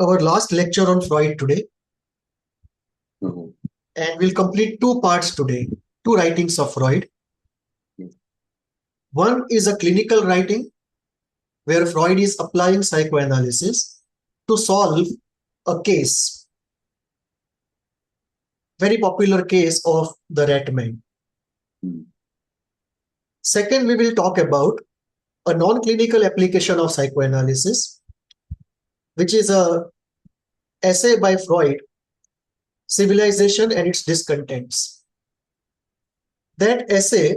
our last lecture on Freud today, Mhm. and we'll complete two parts today, two writings of Freud. One is a clinical writing where Freud is applying psychoanalysis to solve a case, very popular case of the Ratman. Mhm. Second, we will talk about a non-clinical application of psychoanalysis, which is a essay by Freud, Civilization and its Discontents. That essay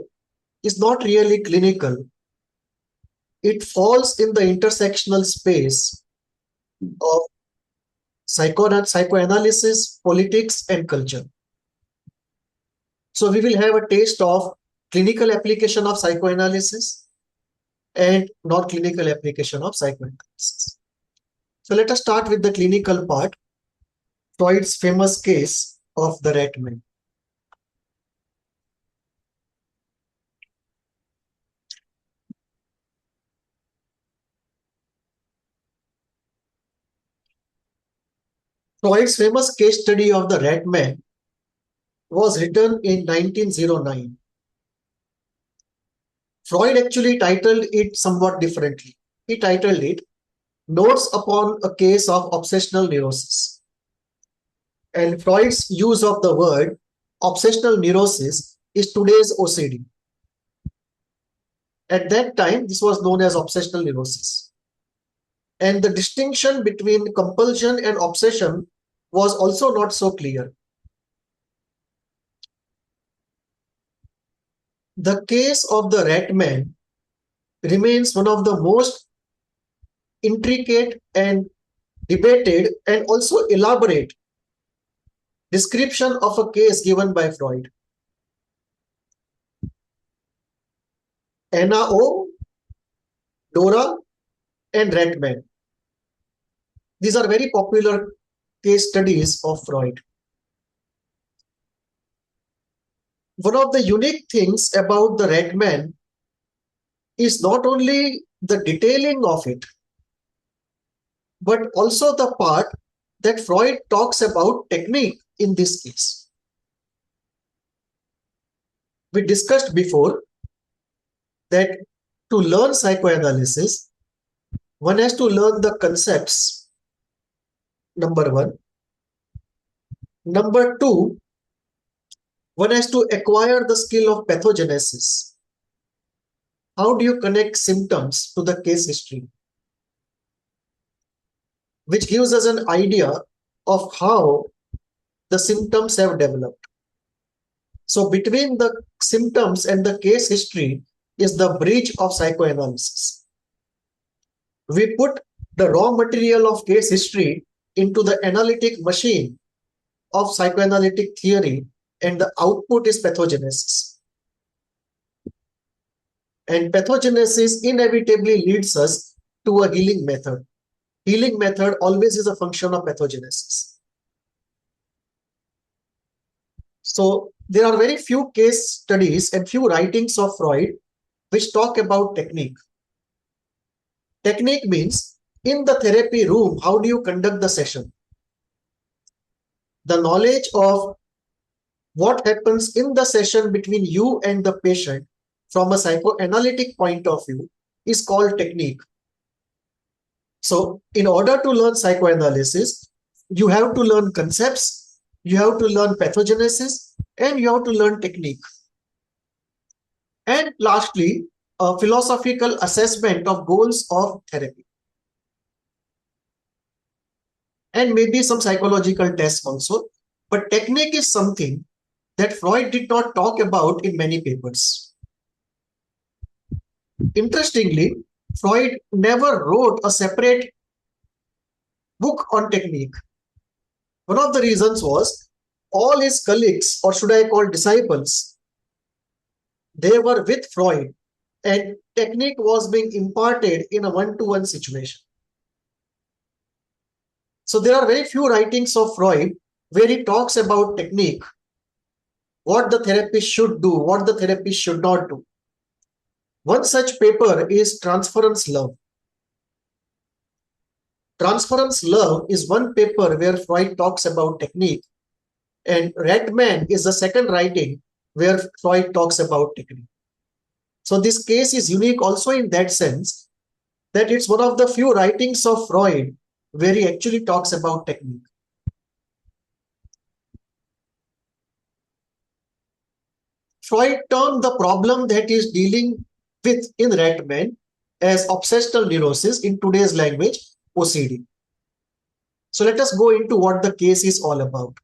is not really clinical. It falls in the intersectional space of psychoanalysis, politics, and culture. So we will have a taste of clinical application of psychoanalysis and non-clinical application of psychoanalysis. So let us start with the clinical part, Freud's famous case of the Ratman. Freud's famous case study of the Ratman was written in 1909. Freud actually titled it somewhat differently. He titled it Notes upon a Case of Obsessional Neurosis. And Freud's use of the word obsessional neurosis is today's OCD. At that time, this was known as obsessional neurosis. And the distinction between compulsion and obsession was also not so clear. The case of the Ratman remains one of the most intricate and debated and also elaborate description of a case given by Freud. Anna O, Dora, and Ratman. These are very popular case studies of Freud. One of the unique things about the Ratman is not only the detailing of it, but also the part that Freud talks about technique in this case. We discussed before that to learn psychoanalysis, one has to learn the concepts, number one. Number two, one has to acquire the skill of pathogenesis. How do you connect symptoms to the case history? Which gives us an idea of how the symptoms have developed. So between the symptoms and the case history is the bridge of psychoanalysis. We put the raw material of case history into the analytic machine of psychoanalytic theory, and the output is pathogenesis. And pathogenesis inevitably leads us to a healing method. Healing method always is a function of pathogenesis. So there are very few case studies and few writings of Freud which talk about technique. Technique means in the therapy room, how do you conduct the session? The knowledge of what happens in the session between you and the patient from a psychoanalytic point of view is called technique. So in order to learn psychoanalysis, you have to learn concepts, you have to learn pathogenesis, and you have to learn technique. And lastly, a philosophical assessment of goals of therapy. And maybe some psychological tests also. But technique is something that Freud did not talk about in many papers. Interestingly, Freud never wrote a separate book on technique. One of the reasons was all his colleagues, or should I call disciples, they were with Freud, and technique was being imparted in a one-to-one situation. So there are very few writings of Freud where he talks about technique, what the therapist should do, what the therapist should not do. One such paper is Transference Love. Transference Love is one paper where Freud talks about technique, and Ratman is the second writing where Freud talks about technique. So this case is unique also in that sense that it's one of the few writings of Freud where he actually talks about technique. Freud termed the problem that he is dealing with in Ratman as obsessional neurosis, in today's language, OCD. So let us go into what the case is all about.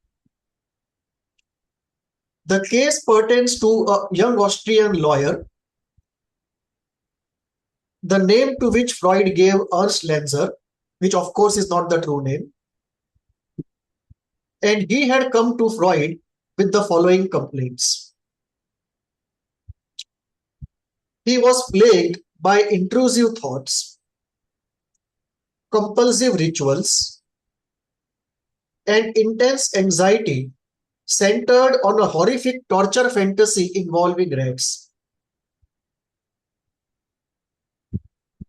The case pertains to a young Austrian lawyer, the name to which Freud gave Ernst Lenzer, which of course is not the true name. And he had come to Freud with the following complaints. He was plagued by intrusive thoughts, compulsive rituals, and intense anxiety centered on a horrific torture fantasy involving rats.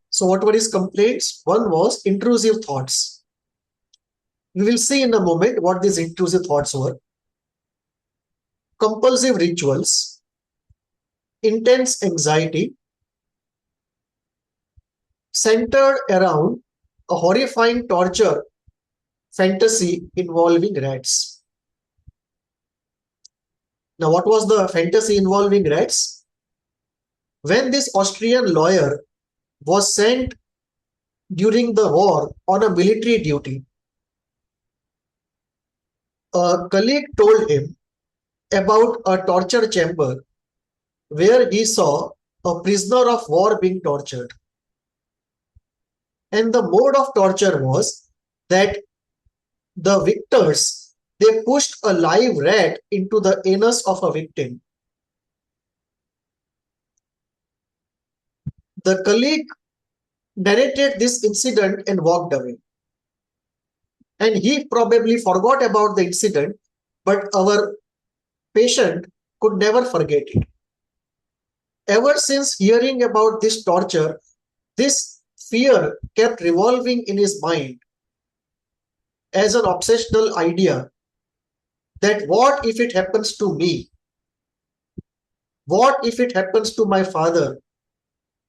So what were his complaints? One was intrusive thoughts. We will see in a moment what these intrusive thoughts were. Compulsive rituals, intense anxiety, centered around a horrifying torture fantasy involving rats. Now, what was the fantasy involving rats? When this Austrian lawyer was sent during the war on a military duty, a colleague told him about a torture chamber where he saw a prisoner of war being tortured. And the mode of torture was that the victors, they pushed a live rat into the anus of a victim. The colleague narrated this incident and walked away. And he probably forgot about the incident, but our patient could never forget it. Ever since hearing about this torture, this fear kept revolving in his mind as an obsessional idea that what if it happens to me? What if it happens to my father?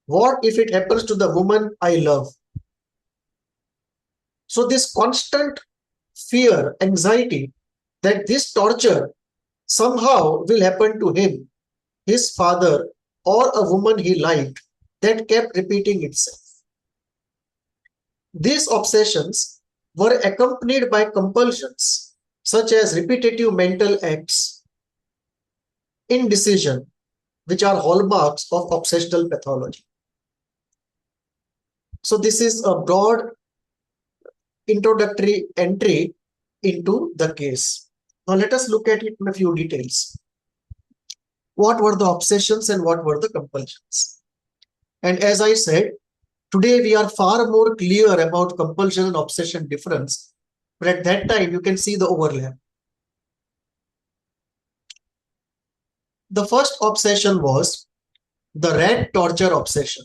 What if it happens to the woman I love? So this constant fear, anxiety that this torture somehow will happen to him, his father, or a woman he liked, that kept repeating itself. These obsessions were accompanied by compulsions such as repetitive mental acts, indecision, which are hallmarks of obsessional pathology. So this is a broad introductory entry into the case. Now let us look at it in a few details. What were the obsessions and what were the compulsions? And as I said, today we are far more clear about compulsion and obsession difference, but at that time you can see the overlap. The first obsession was the rat torture obsession.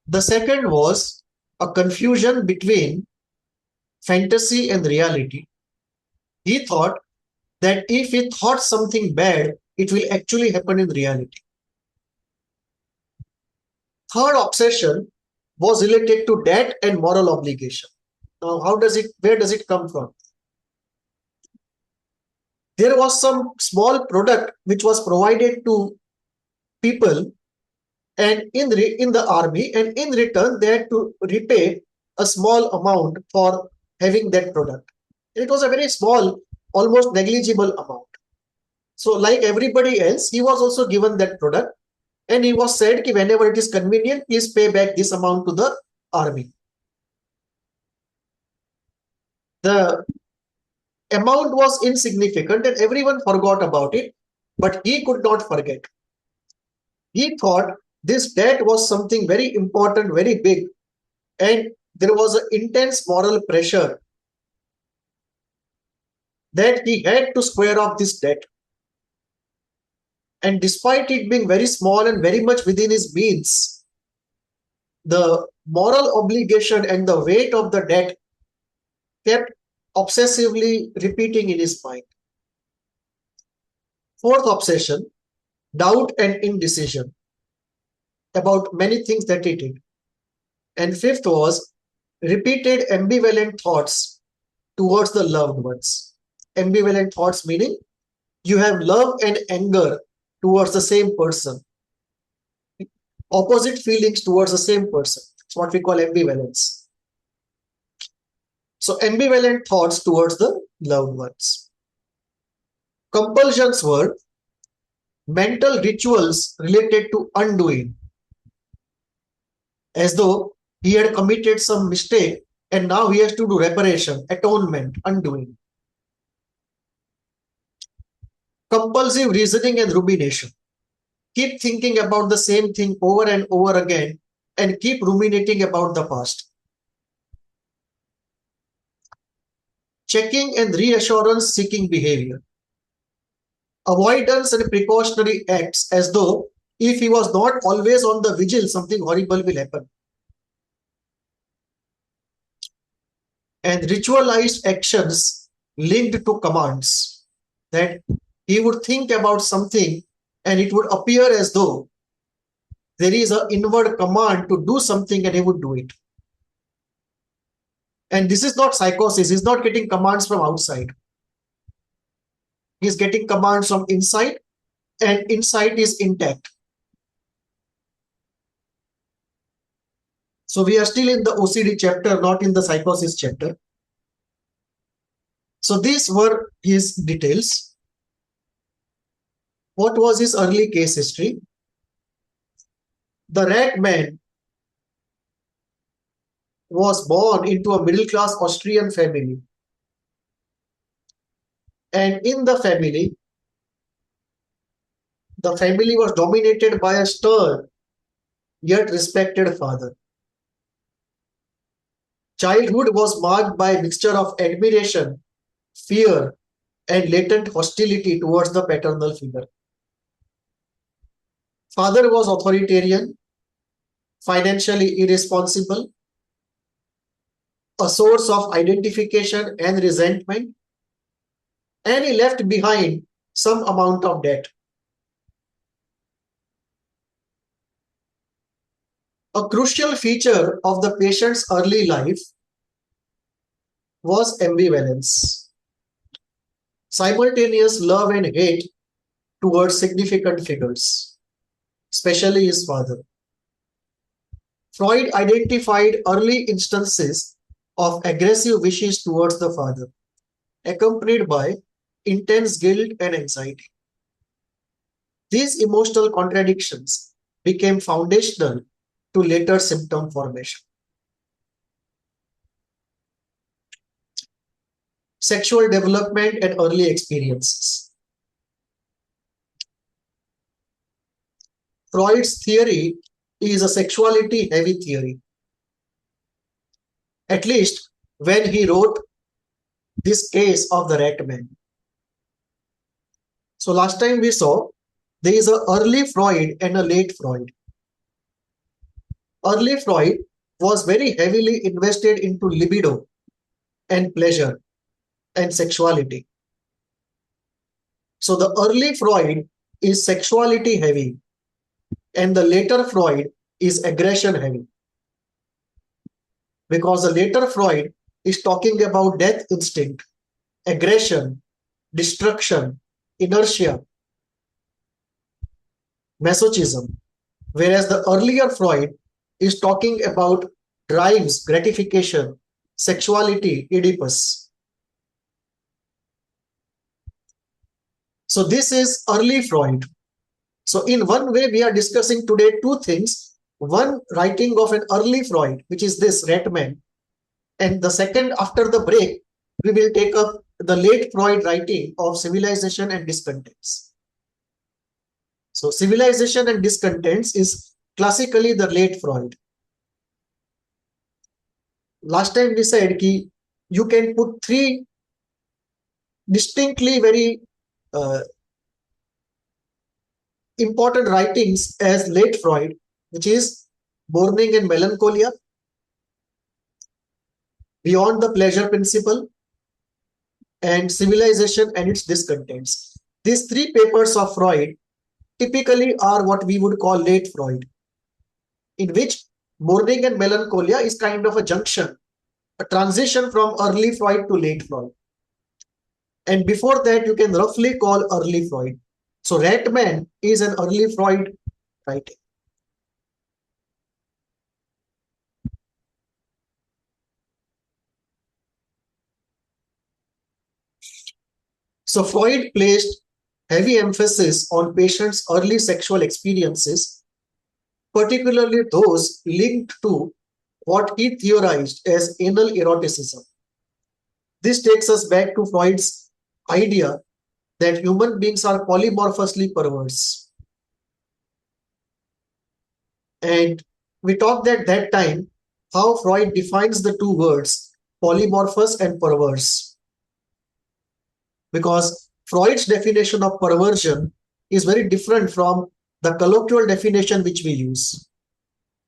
The second was a confusion between fantasy and reality. He thought that if he thought something bad, it will actually happen in reality. Third obsession was related to debt and moral obligation. Now, where does it come from? There was some small product which was provided to people and in the army, and in return they had to repay a small amount for having that product. It was a very small, almost negligible amount. So like everybody else, he was also given that product, and he was said that whenever it is convenient, please pay back this amount to the army. The amount was insignificant and everyone forgot about it, but he could not forget. He thought this debt was something very important, very big, and there was an intense moral pressure that he had to square off this debt. And despite it being very small and very much within his means, the moral obligation and the weight of the debt kept obsessively repeating in his mind. Fourth obsession, doubt and indecision about many things that he did. And fifth was repeated ambivalent thoughts towards the loved ones. Ambivalent thoughts meaning you have love and anger towards the same person. Opposite feelings towards the same person. It's what we call ambivalence. So ambivalent thoughts towards the loved ones. Compulsions were mental rituals related to undoing, as though he had committed some mistake and now he has to do reparation, atonement, undoing. Compulsive reasoning and rumination. Keep thinking about the same thing over and over again and keep ruminating about the past. Checking and reassurance seeking behavior. Avoidance and precautionary acts, as though if he was not always on the vigil, something horrible will happen. And ritualized actions linked to commands, that he would think about something and it would appear as though there is an inward command to do something and he would do it. And this is not psychosis. He's not getting commands from outside. He's getting commands from inside, and inside is intact. So we are still in the OCD chapter, not in the psychosis chapter. So these were his details. What was his early case history? The Ratman was born into a middle-class Austrian family. And in the family was dominated by a stern yet respected father. Childhood was marked by a mixture of admiration, fear, and latent hostility towards the paternal figure. Father was authoritarian, financially irresponsible, a source of identification and resentment, and he left behind some amount of debt. A crucial feature of the patient's early life was ambivalence, simultaneous love and hate towards significant figures, especially his father. Freud identified early instances of aggressive wishes towards the father, accompanied by intense guilt and anxiety. These emotional contradictions became foundational to later symptom formation. Sexual development and early experiences. Freud's theory is a sexuality-heavy theory. At least when he wrote this case of the Ratman. So last time we saw there is an early Freud and a late Freud. Early Freud was very heavily invested into libido and pleasure and sexuality. So the early Freud is sexuality heavy and the later Freud is aggression heavy. Because the later Freud is talking about death instinct, aggression, destruction, inertia, masochism. Whereas the earlier Freud is talking about drives, gratification, sexuality, Oedipus. So this is early Freud. So in one way, we are discussing today two things. One, writing of an early Freud, which is this Ratman. And the second, after the break, we will take up the late Freud writing of Civilization and Discontents. So Civilization and Discontents is classically the late Freud. Last time we said that you can put three distinctly very important writings as late Freud, which is Mourning and Melancholia, Beyond the Pleasure Principle, and Civilization and its Discontents. These three papers of Freud typically are what we would call late Freud, in which Mourning and Melancholia is kind of a junction, a transition from early Freud to late Freud. And before that, you can roughly call early Freud. So Ratman is an early Freud writing. So Freud placed heavy emphasis on patients' early sexual experiences, particularly those linked to what he theorized as anal eroticism. This takes us back to Freud's idea that human beings are polymorphously perverse. And we talked at that time how Freud defines the two words, polymorphous and perverse. Because Freud's definition of perversion is very different from the colloquial definition which we use.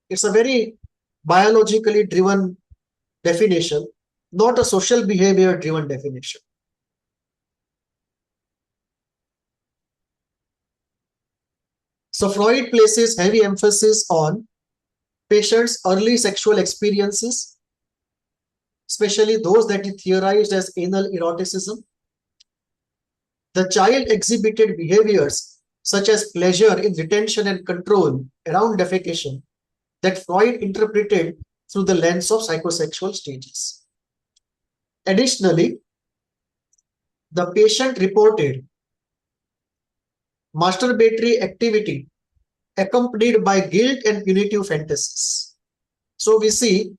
It's a very biologically driven definition, not a social behavior driven definition. So Freud places heavy emphasis on patients' early sexual experiences, especially those that he theorized as anal eroticism. The child exhibited behaviors such as pleasure in retention and control around defecation that Freud interpreted through the lens of psychosexual stages. Additionally, the patient reported masturbatory activity accompanied by guilt and punitive fantasies. So we see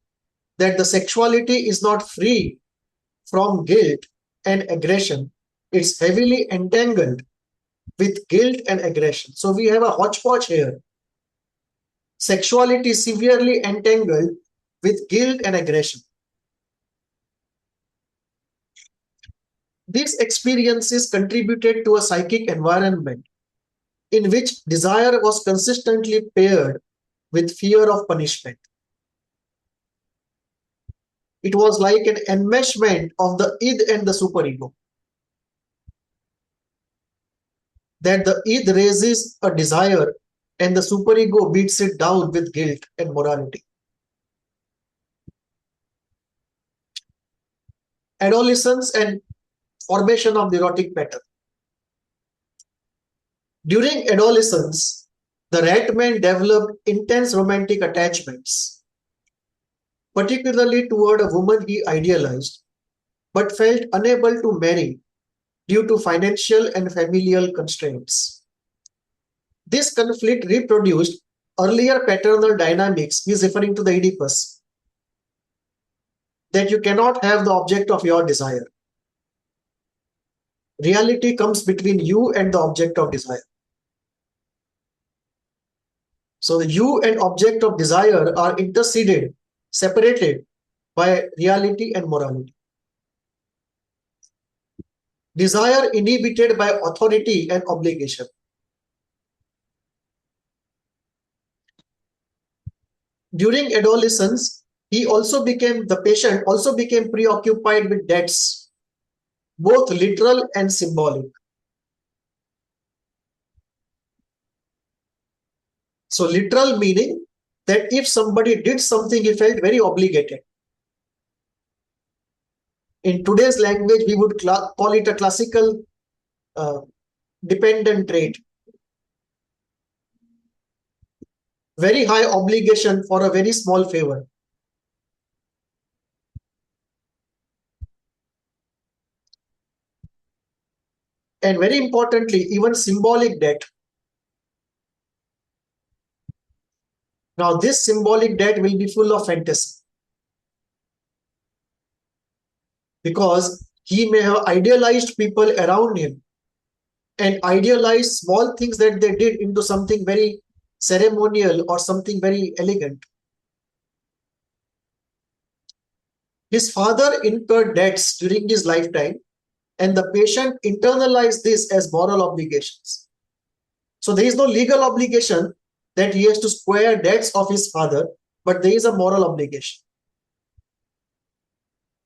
that the sexuality is not free from guilt and aggression. It's heavily entangled with guilt and aggression. So we have a hodgepodge here. Sexuality severely entangled with guilt and aggression. These experiences contributed to a psychic environment in which desire was consistently paired with fear of punishment. It was like an enmeshment of the id and the superego. That the id raises a desire and the superego beats it down with guilt and morality. Adolescence and formation of the erotic pattern. During adolescence, the Ratman developed intense romantic attachments, particularly toward a woman he idealized, but felt unable to marry due to financial and familial constraints. This conflict reproduced earlier paternal dynamics. He is referring to the Oedipus, that you cannot have the object of your desire. Reality comes between you and the object of desire. So the you and object of desire are interceded, separated by reality and morality. Desire inhibited by authority and obligation. During adolescence, the patient also became preoccupied with debts, both literal and symbolic. So literal meaning that if somebody did something, he felt very obligated. In today's language, we would call it a classical dependent trait. Very high obligation for a very small favor. And very importantly, even symbolic debt. Now, this symbolic debt will be full of fantasy, because he may have idealized people around him and idealized small things that they did into something very ceremonial or something very elegant. His father incurred debts during his lifetime, and the patient internalized this as moral obligations. So there is no legal obligation, that he has to square debts of his father, but there is a moral obligation.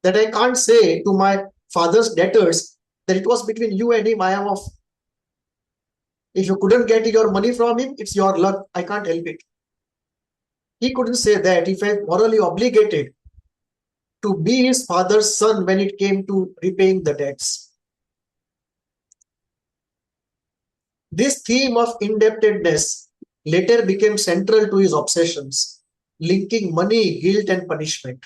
That I can't say to my father's debtors that it was between you and him, I am off. If you couldn't get your money from him, it's your luck. I can't help it. He couldn't say that. He felt morally obligated to be his father's son when it came to repaying the debts. This theme of indebtedness later became central to his obsessions, linking money, guilt, and punishment.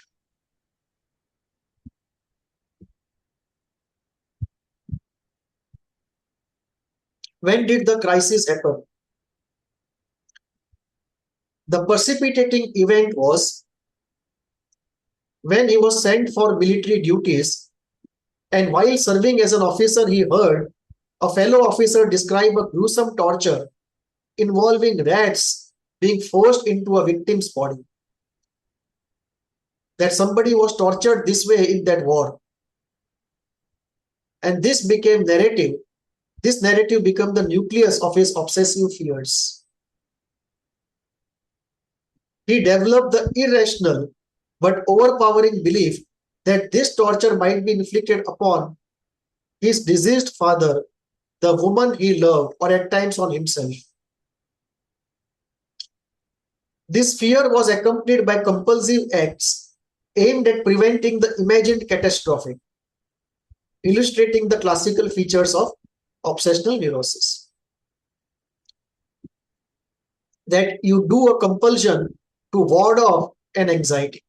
When did the crisis happen? The precipitating event was when he was sent for military duties, and while serving as an officer, he heard a fellow officer describe a gruesome torture involving rats being forced into a victim's body. That somebody was tortured this way in that war. And this became narrative. This narrative became the nucleus of his obsessive fears. He developed the irrational but overpowering belief that this torture might be inflicted upon his deceased father, the woman he loved, or at times on himself. This fear was accompanied by compulsive acts aimed at preventing the imagined catastrophe, illustrating the classical features of obsessional neurosis. That you do a compulsion to ward off an anxiety.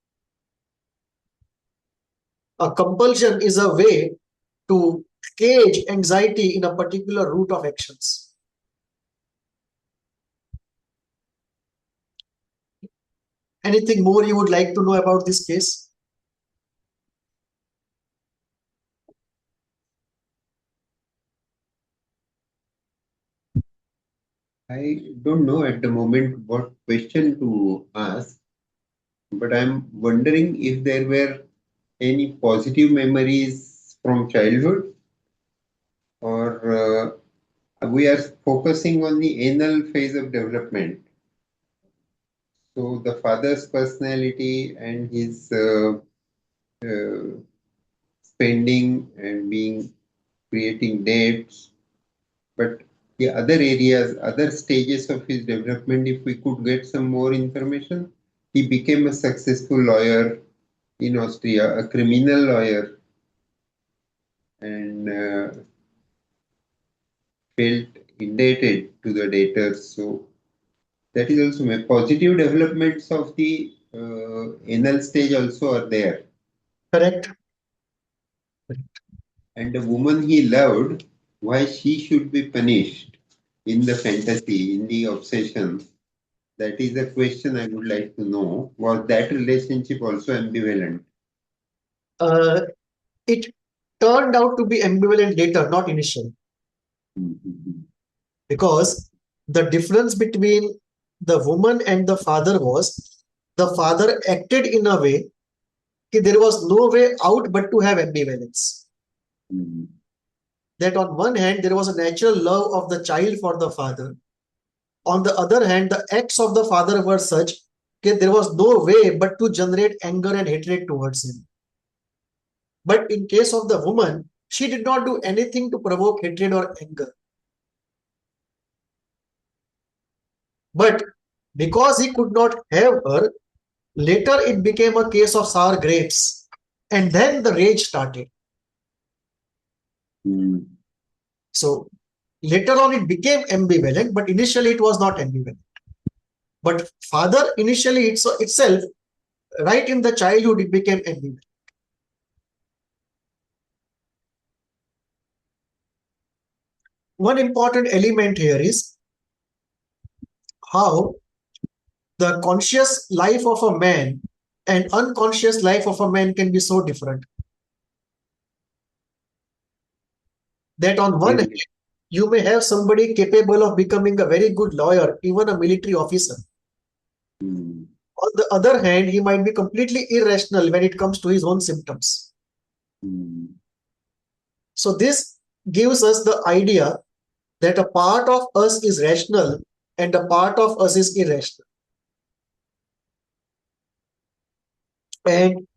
A compulsion is a way to cage anxiety in a particular route of actions. Anything more you would like to know about this case? I don't know at the moment what question to ask, but I'm wondering if there were any positive memories from childhood, or we are focusing on the anal phase of development. So the father's personality and his uh, spending and creating debts, but the other areas, other stages of his development, if we could get some more information. He became a successful lawyer in Austria, a criminal lawyer, and felt indebted to the debtors. So that is also my positive developments of the anal stage also are there. Correct. And the woman he loved, why she should be punished in the fantasy, in the obsession, that is a question I would like to know. Was that relationship also ambivalent? It turned out to be ambivalent later, not initial. Because the difference between the woman and the father was the father acted in a way that there was no way out but to have ambivalence. That on one hand, there was a natural love of the child for the father. On the other hand, the acts of the father were such that there was no way but to generate anger and hatred towards him. But in case of the woman, she did not do anything to provoke hatred or anger. But because he could not have her, later it became a case of sour grapes. And then the rage started. So later on it became ambivalent, but initially it was not ambivalent. But father initially itself, right in the childhood, it became ambivalent. One important element here is how the conscious life of a man and unconscious life of a man can be so different. That on one hand, you may have somebody capable of becoming a very good lawyer, even a military officer. On the other hand, he might be completely irrational when it comes to his own symptoms. So this gives us the idea that a part of us is rational and a part of us is irrational. And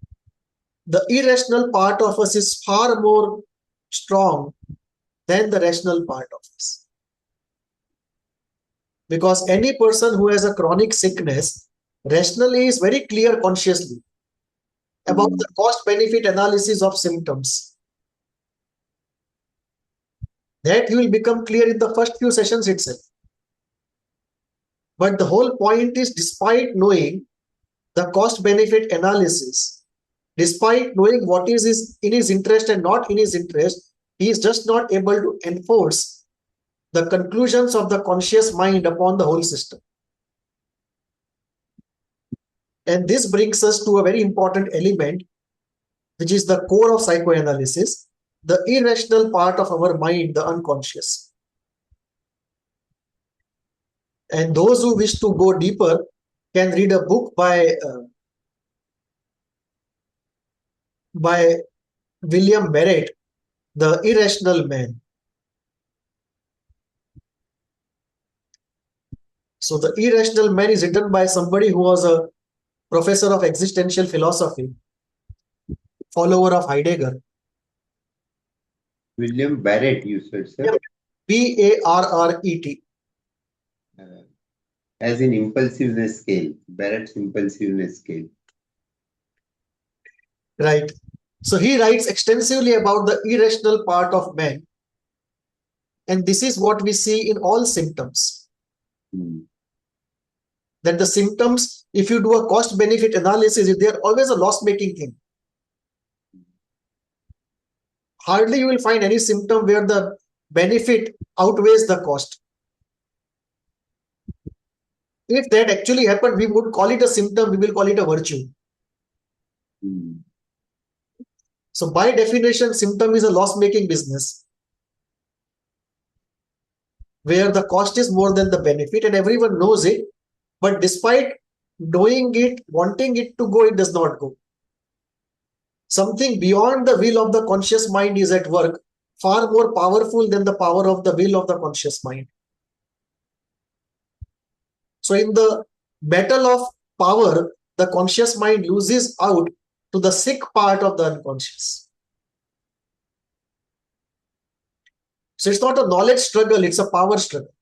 the irrational part of us is far more strong than the rational part of us. Because any person who has a chronic sickness rationally is very clear consciously about the cost benefit analysis of symptoms. That will become clear in the first few sessions itself. But the whole point is, despite knowing the cost benefit analysis, despite knowing what is in his interest and not in his interest, he is just not able to enforce the conclusions of the conscious mind upon the whole system. And this brings us to a very important element, which is the core of psychoanalysis, the irrational part of our mind, the unconscious. And those who wish to go deeper can read a book by William Barrett, The Irrational Man. So The Irrational Man is written by somebody who was a professor of existential philosophy, follower of Heidegger. William Barrett, you said, sir? Barrett. As in impulsiveness scale, Barrett's impulsiveness scale. Right. So he writes extensively about the irrational part of man. And this is what we see in all symptoms. That the symptoms, if you do a cost-benefit analysis, they are always a loss-making thing. Hardly you will find any symptom where the benefit outweighs the cost. If that actually happened, we would call it a symptom, we will call it a virtue. So by definition, symptom is a loss-making business, where the cost is more than the benefit, and everyone knows it. But despite knowing it, wanting it to go, it does not go. Something beyond the will of the conscious mind is at work, far more powerful than the power of the will of the conscious mind. So in the battle of power, the conscious mind loses out to the sick part of the unconscious. So it's not a knowledge struggle, it's a power struggle.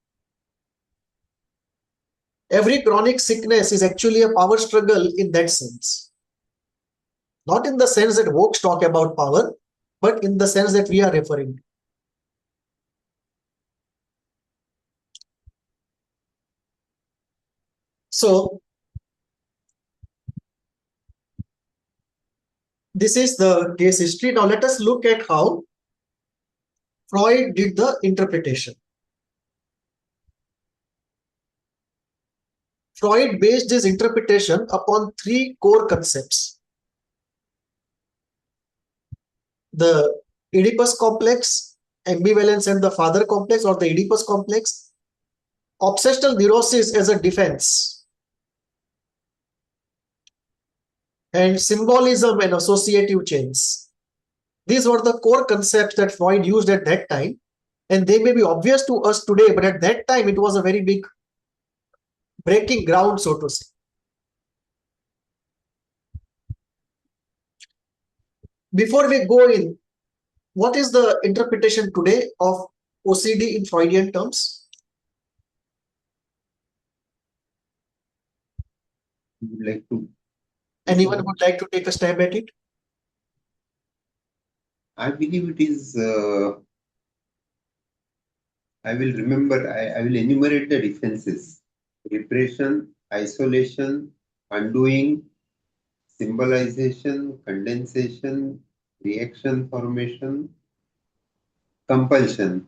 Every chronic sickness is actually a power struggle in that sense. Not in the sense that Vokes talk about power, but in the sense that we are referring to. So this is the case history. Now let us look at how Freud did the interpretation. Freud based his interpretation upon three core concepts: the Oedipus complex, ambivalence and the father complex, or the Oedipus complex, obsessional neurosis as a defense, and symbolism and associative chains. These were the core concepts that Freud used at that time, and they may be obvious to us today, but at that time it was a very big breaking ground, so to say. Before we go in, what is the interpretation today of OCD in Freudian terms? Anyone would like to take a stab at it? I believe it is, I will enumerate the differences: repression, isolation, undoing, symbolization, condensation, reaction formation, compulsion.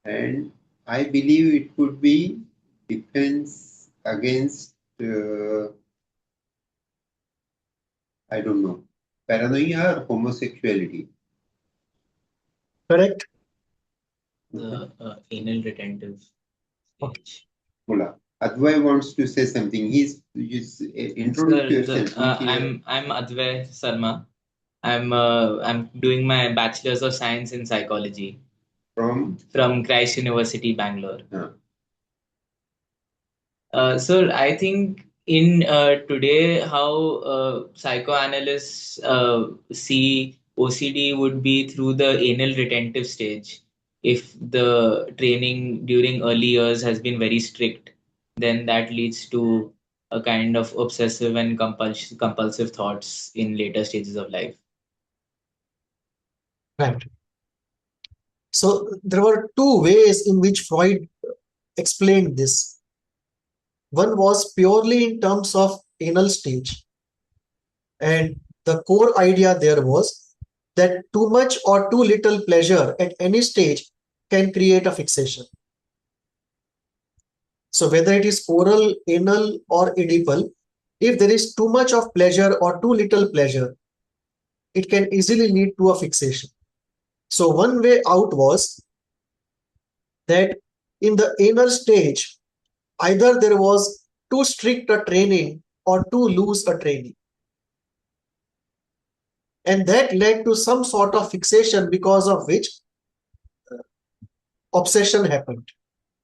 And I believe it could be defense against, I don't know, paranoia or homosexuality. Correct. The anal retentive stage. Hola. Advay wants to say something. He's introduced. I'm Advay Sarma. I'm doing my bachelor's of science in psychology from Christ University, Bangalore. So I think in today how psychoanalysts see OCD would be through the anal retentive stage. If the training during early years has been very strict, then that leads to a kind of obsessive and compulsive thoughts in later stages of life. Right. So there were two ways in which Freud explained this. One was purely in terms of anal stage, and the core idea there was that too much or too little pleasure at any stage can create a fixation. So whether it is oral, anal, or Oedipal, if there is too much of pleasure or too little pleasure, it can easily lead to a fixation. So one way out was that in the anal stage, either there was too strict a training or too loose a training. And that led to some sort of fixation, because of which obsession happened.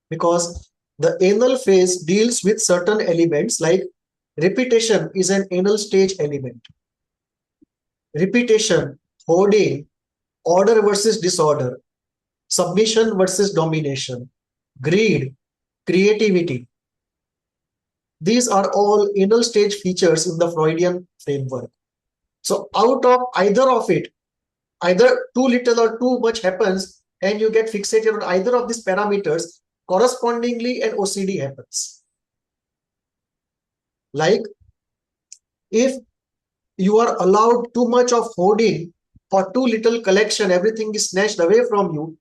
Because the anal phase deals with certain elements, like repetition is an anal stage element. Repetition, hoarding, order versus disorder, submission versus domination, greed, creativity. These are all anal stage features in the Freudian framework. So out of either of it, either too little or too much happens, and you get fixated on either of these parameters, correspondingly an OCD happens. Like if you are allowed too much of hoarding or too little collection, everything is snatched away from you,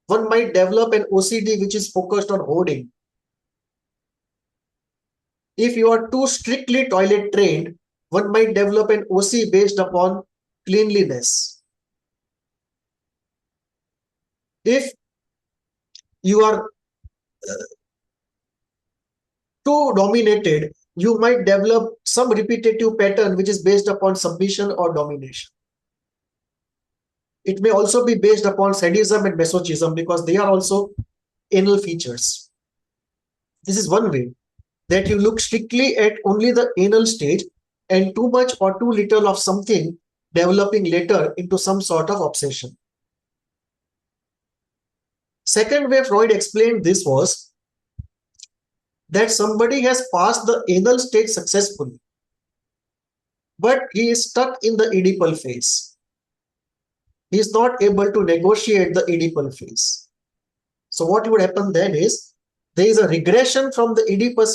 one might develop an OCD which is focused on hoarding. If you are too strictly toilet trained, one might develop an OC based upon cleanliness. If you are too dominated, you might develop some repetitive pattern which is based upon submission or domination. It may also be based upon sadism and masochism, because they are also anal features. This is one way, that you look strictly at only the anal stage, and too much or too little of something developing later into some sort of obsession. Second way Freud explained this was that somebody has passed the anal stage successfully, but he is stuck in the Oedipal phase. He is not able to negotiate the Oedipal phase. So what would happen then is, there is a regression from the Oedipal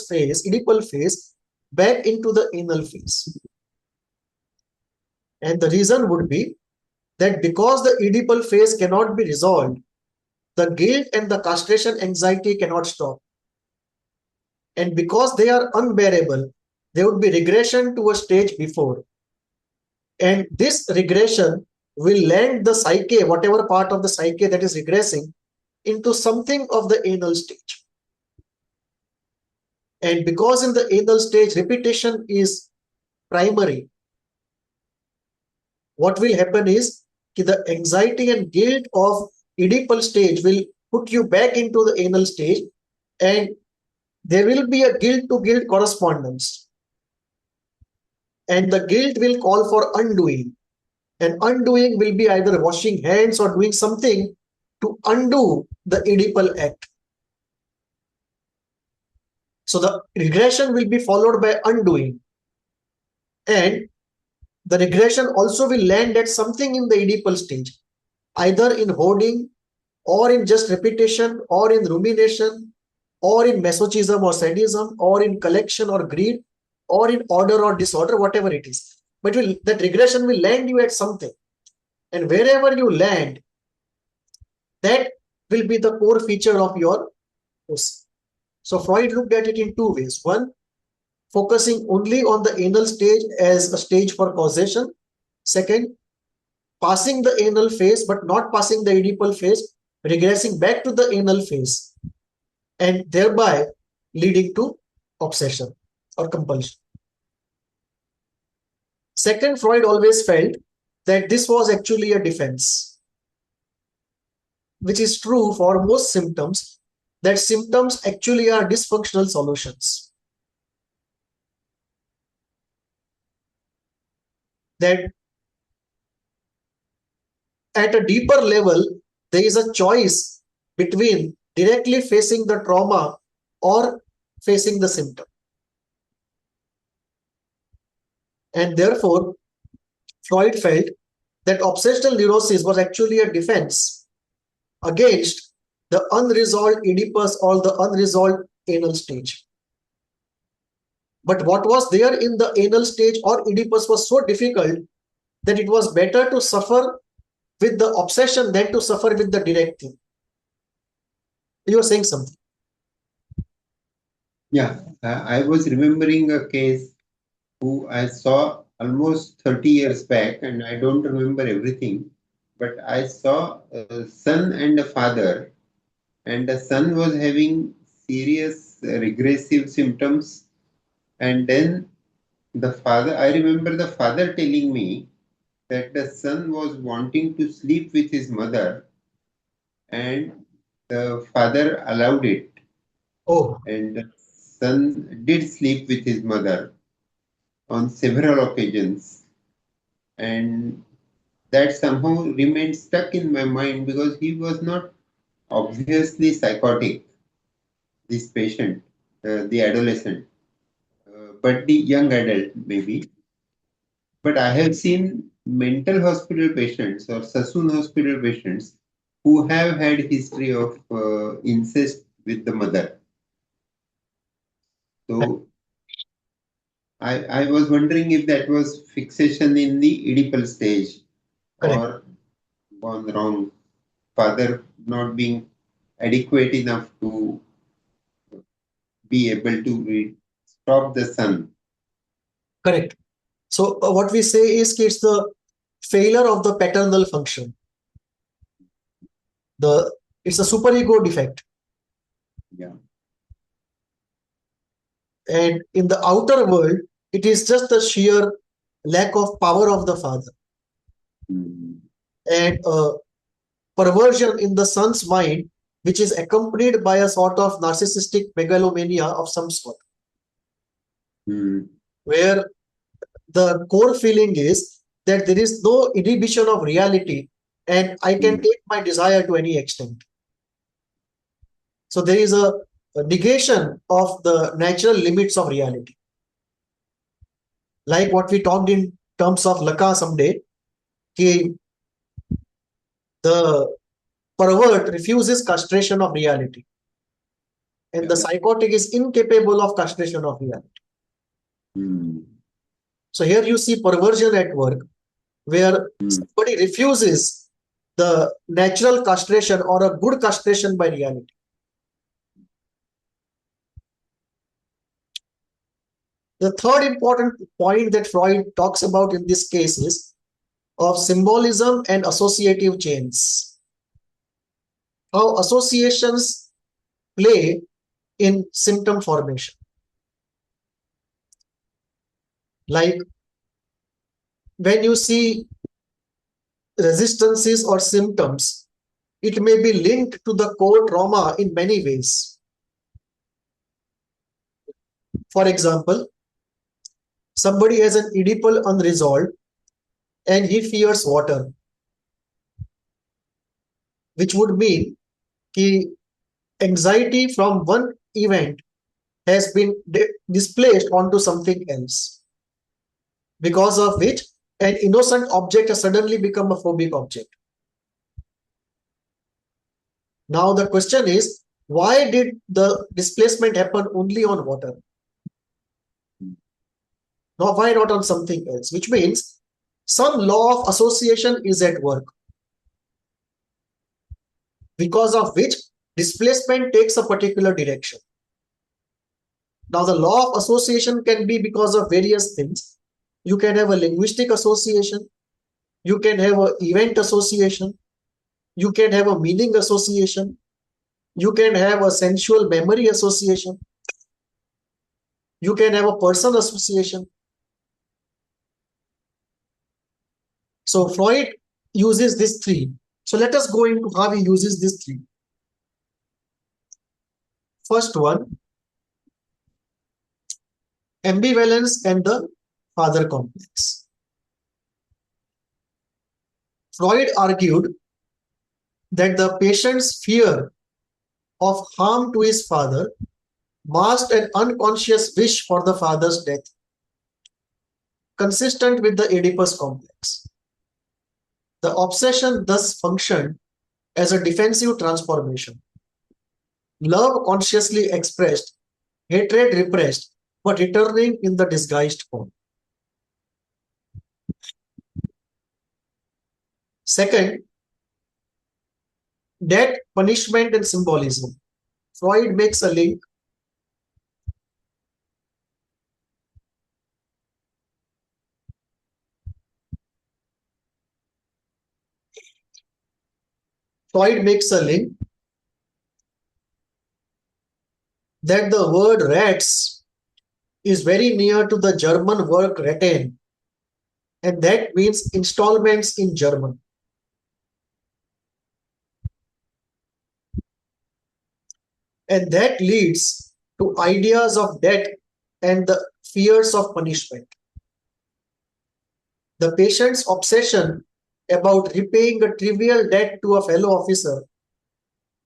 phase back into the anal phase. And the reason would be that because the Oedipal phase cannot be resolved, the guilt and the castration anxiety cannot stop. And because they are unbearable, there would be regression to a stage before. And this regression will land the psyche, whatever part of the psyche that is regressing, into something of the anal stage. And because in the anal stage, repetition is primary, what will happen is the anxiety and guilt of Oedipal stage will put you back into the anal stage, and there will be a guilt to guilt correspondence. And the guilt will call for undoing. And undoing will be either washing hands or doing something to undo the Oedipal act. So the regression will be followed by undoing. And the regression also will land at something in the Oedipal stage, either in hoarding, or in just repetition, or in rumination, or in masochism or sadism, or in collection or greed, or in order or disorder, whatever it is. But that regression will land you at something. And wherever you land, that will be the core feature of your OC. So Freud looked at it in two ways. One, focusing only on the anal stage as a stage for causation. Second, passing the anal phase but not passing the Oedipal phase, regressing back to the anal phase, and thereby leading to obsession or compulsion. Second, Freud always felt that this was actually a defense, which is true for most symptoms, that symptoms actually are dysfunctional solutions. that at a deeper level, there is a choice between directly facing the trauma or facing the symptom. And therefore, Freud felt that obsessional neurosis was actually a defense against the unresolved Oedipus or the unresolved anal stage. But what was there in the anal stage or Oedipus was so difficult that it was better to suffer with the obsession than to suffer with the direct thing. You were saying something. Yeah, I was remembering a case who I saw almost 30 years back, and I don't remember everything, but I saw a son and a father, and the son was having serious regressive symptoms, and then the father, I remember the father telling me that the son was wanting to sleep with his mother, and the father allowed it, Oh, and the son did sleep with his mother on several occasions, and that somehow remained stuck in my mind because he was not obviously psychotic, this patient, the adolescent, but the young adult maybe. But I have seen mental hospital patients or Sassoon hospital patients who have had history of incest with the mother. So I was wondering if that was fixation in the Oedipal stage correct. or gone wrong, father not being adequate enough to be able to stop the son. Correct. So what we say is it's the failure of the paternal function. It's a superego defect. Yeah. And in the outer world, it is just the sheer lack of power of the father Mm. and perversion in the son's mind, which is accompanied by a sort of narcissistic megalomania of some sort, Mm. where the core feeling is that there is no inhibition of reality and I can Mm. take my desire to any extent. So there is a negation of the natural limits of reality. Like what we talked in terms of Laka someday, the pervert refuses castration of reality and the Yeah. psychotic is incapable of castration of reality. Mm. So here you see perversion at work where Mm. somebody refuses the natural castration or a good castration by reality. The third important point that Freud talks about in this case is of symbolism and associative chains. How associations play in symptom formation. Like when you see resistances or symptoms, it may be linked to the core trauma in many ways. For example, somebody has an Oedipal unresolved and he fears water, which would mean that anxiety from one event has been displaced onto something else, because of which an innocent object has suddenly become a phobic object. Now the question is, why did the displacement happen only on water? Now why not on something else? Which means some law of association is at work, because of which displacement takes a particular direction. Now the law of association can be because of various things. You can have a linguistic association, you can have an event association, you can have a meaning association, you can have a sensual memory association, you can have a person association. So Freud uses these three. So let us go into how he uses these three. First one, ambivalence and the father complex. Freud argued that the patient's fear of harm to his father masked an unconscious wish for the father's death, consistent with the Oedipus complex. The obsession thus functioned as a defensive transformation. Love consciously expressed, hatred repressed, but returning in the disguised form. Second, death, punishment, and symbolism. Freud makes a link that the word rats is very near to the German word Ratten, and that means installments in German. And that leads to ideas of death and the fears of punishment. The patient's obsession about repaying a trivial debt to a fellow officer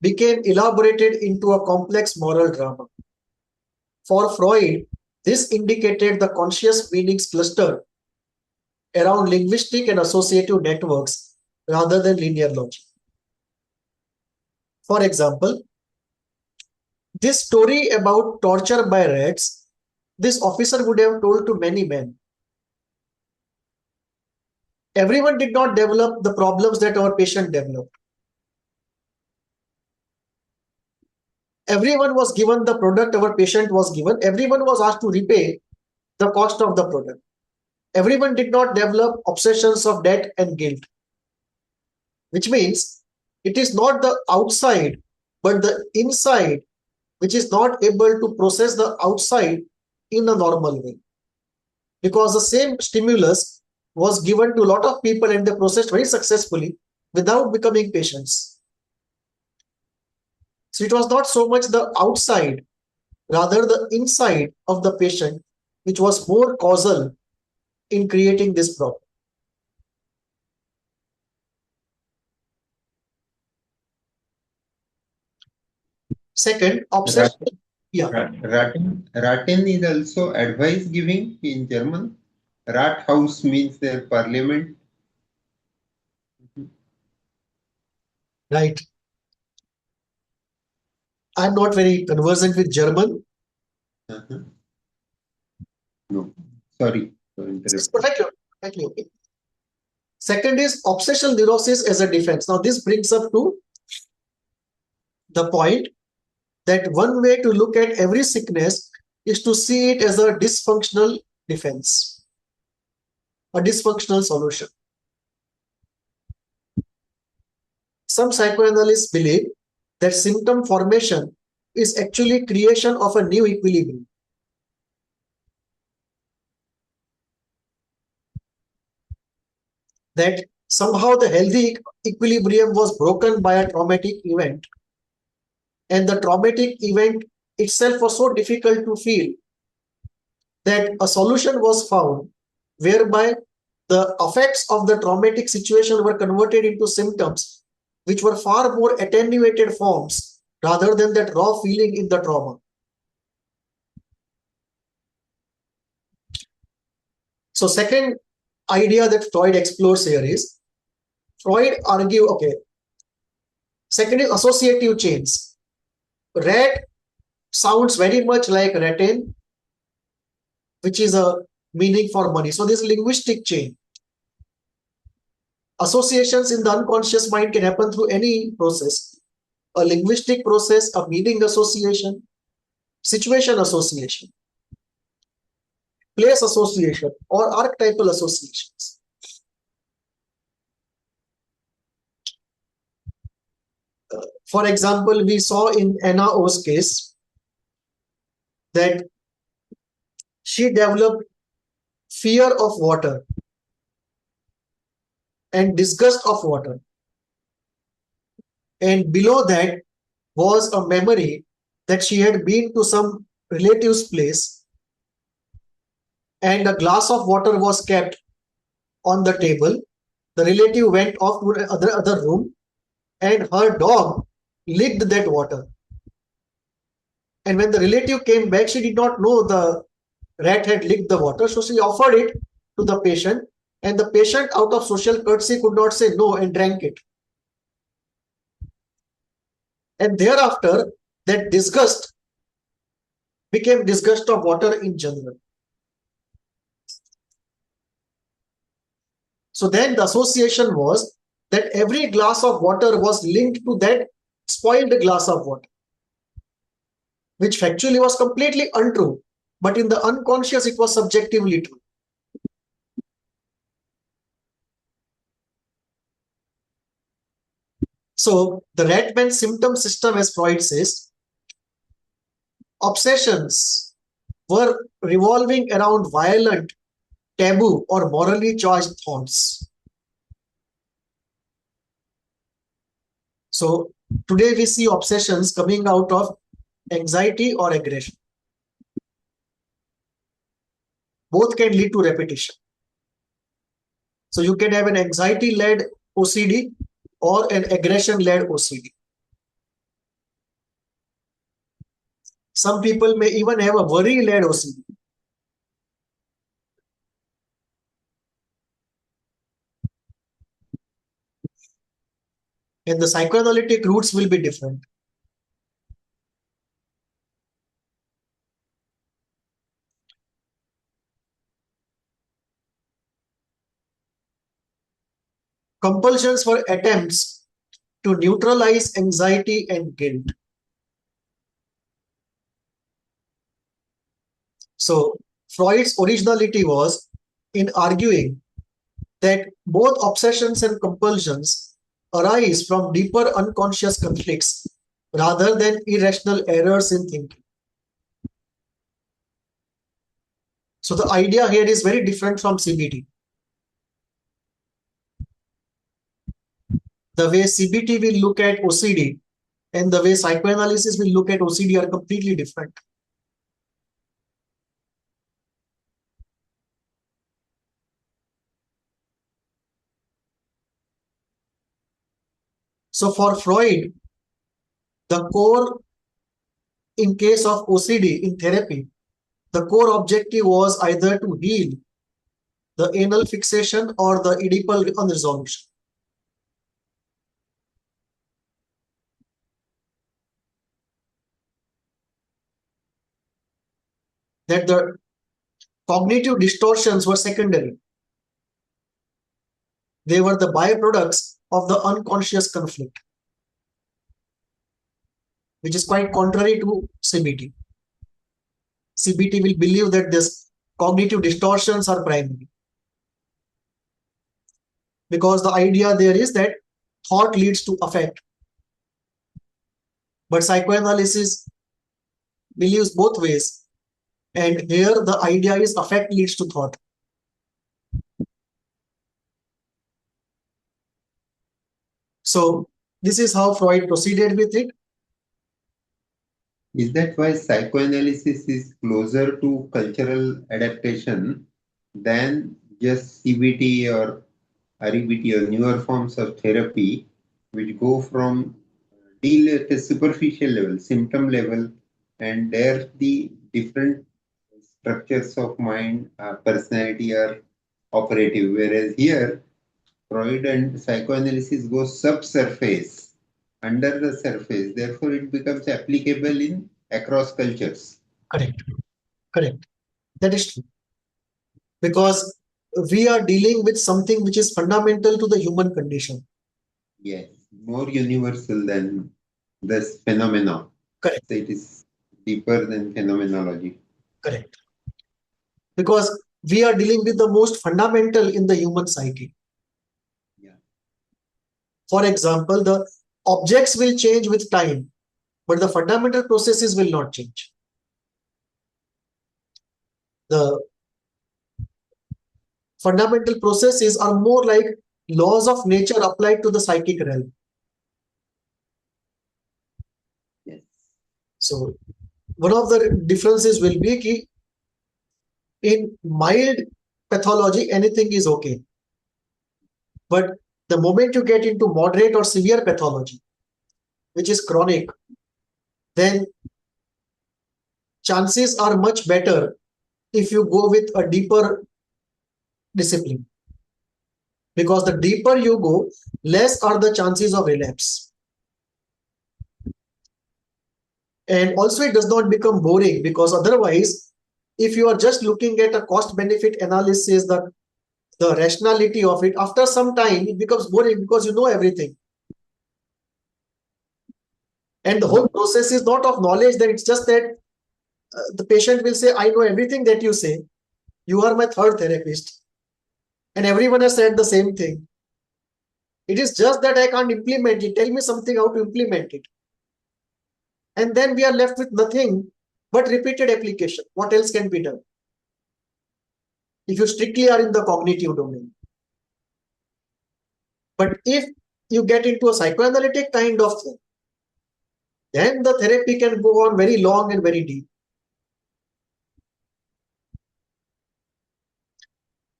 became elaborated into a complex moral drama. For Freud, this indicated the conscious meanings clustered around linguistic and associative networks rather than linear logic. For example, this story about torture by rats, this officer would have told to many men. Everyone did not develop the problems that our patient developed. Everyone was given the product our patient was given. Everyone was asked to repay the cost of the product. Everyone did not develop obsessions of debt and guilt, which means it is not the outside, but the inside, which is not able to process the outside in a normal way. Because the same stimulus was given to a lot of people and they processed very successfully without becoming patients. So it was not so much the outside, rather the inside of the patient, which was more causal in creating this problem. Second, obsession. Ratten is also advice giving in German. Rathaus means their parliament. Right. I'm not very conversant with German. No, sorry for interrupting. Perfectly okay. Second is obsessional neurosis as a defense. Now this brings up to the point that one way to look at every sickness is to see it as a dysfunctional defense, a dysfunctional solution. Some psychoanalysts believe that symptom formation is actually creation of a new equilibrium. That somehow the healthy equilibrium was broken by a traumatic event, and the traumatic event itself was so difficult to feel that a solution was found whereby the effects of the traumatic situation were converted into symptoms which were far more attenuated forms rather than that raw feeling in the trauma. So second idea that Freud explores here is, Freud argue, okay, second is associative chains. Rat sounds very much like rattan, which is a meaning for money. So this linguistic chain. Associations in the unconscious mind can happen through any process. A linguistic process, a meaning association, situation association, place association, or archetypal associations. For example, we saw in Anna O's case that she developed fear of water and disgust of water. And below that was a memory that she had been to some relative's place and a glass of water was kept on the table The relative went off to another room and her dog licked that water. And when the relative came back, she did not know the rat had licked the water. So she offered it to the patient, and the patient, out of social courtesy, could not say no and drank it. And thereafter, that disgust became disgust of water in general. So then the association was that every glass of water was linked to that spoiled glass of water, which factually was completely untrue, but in the unconscious it was subjectively true. So the Ratman symptom system, as Freud says, obsessions were revolving around violent, taboo, or morally charged thoughts. So today we see obsessions coming out of anxiety or aggression. Both can lead to repetition. So you can have an anxiety-led OCD or an aggression-led OCD. Some people may even have a worry-led OCD. And the psychoanalytic roots will be different. Compulsions were attempts to neutralize anxiety and guilt. So Freud's originality was in arguing that both obsessions and compulsions arise from deeper unconscious conflicts rather than irrational errors in thinking. So the idea here is very different from CBT. The way CBT will look at OCD and the way psychoanalysis will look at OCD are completely different. So for Freud, the core, in case of OCD in therapy, the core objective was either to heal the anal fixation or the Oedipal unresolution. That the cognitive distortions were secondary. They were the byproducts of the unconscious conflict, which is quite contrary to CBT. CBT will believe that this cognitive distortions are primary, because the idea there is that thought leads to affect. But psychoanalysis believes both ways, and here the idea is affect leads to thought. So this is how Freud proceeded with it. Is that why psychoanalysis is closer to cultural adaptation than just CBT or REBT or newer forms of therapy, which go from deal at a superficial level, symptom level, and there the different structures of mind, personality are operative. Whereas here, Freud and psychoanalysis go subsurface, under the surface. Therefore, it becomes applicable in across cultures. Correct. Correct. That is true. Because we are dealing with something which is fundamental to the human condition. Yes, more universal than this phenomena. Correct. So it is deeper than phenomenology. Correct. Because we are dealing with the most fundamental in the human psyche. Yeah. For example, the objects will change with time, but the fundamental processes will not change. The fundamental processes are more like laws of nature applied to the psychic realm. Yes. So one of the differences will be that in mild pathology, anything is okay. But the moment you get into moderate or severe pathology, which is chronic, then chances are much better if you go with a deeper discipline. Because the deeper you go, less are the chances of relapse. And also it does not become boring, because otherwise, if you are just looking at a cost-benefit analysis, the rationality of it, after some time, it becomes boring because you know everything. And the whole process is not of knowledge, that it's just that the patient will say, I know everything that you say. You are my third therapist. And everyone has said the same thing. It is just that I can't implement it. Tell me something how to implement it. And then we are left with nothing but repeated application. What else can be done? If you strictly are in the cognitive domain. But if you get into a psychoanalytic kind of thing, then the therapy can go on very long and very deep.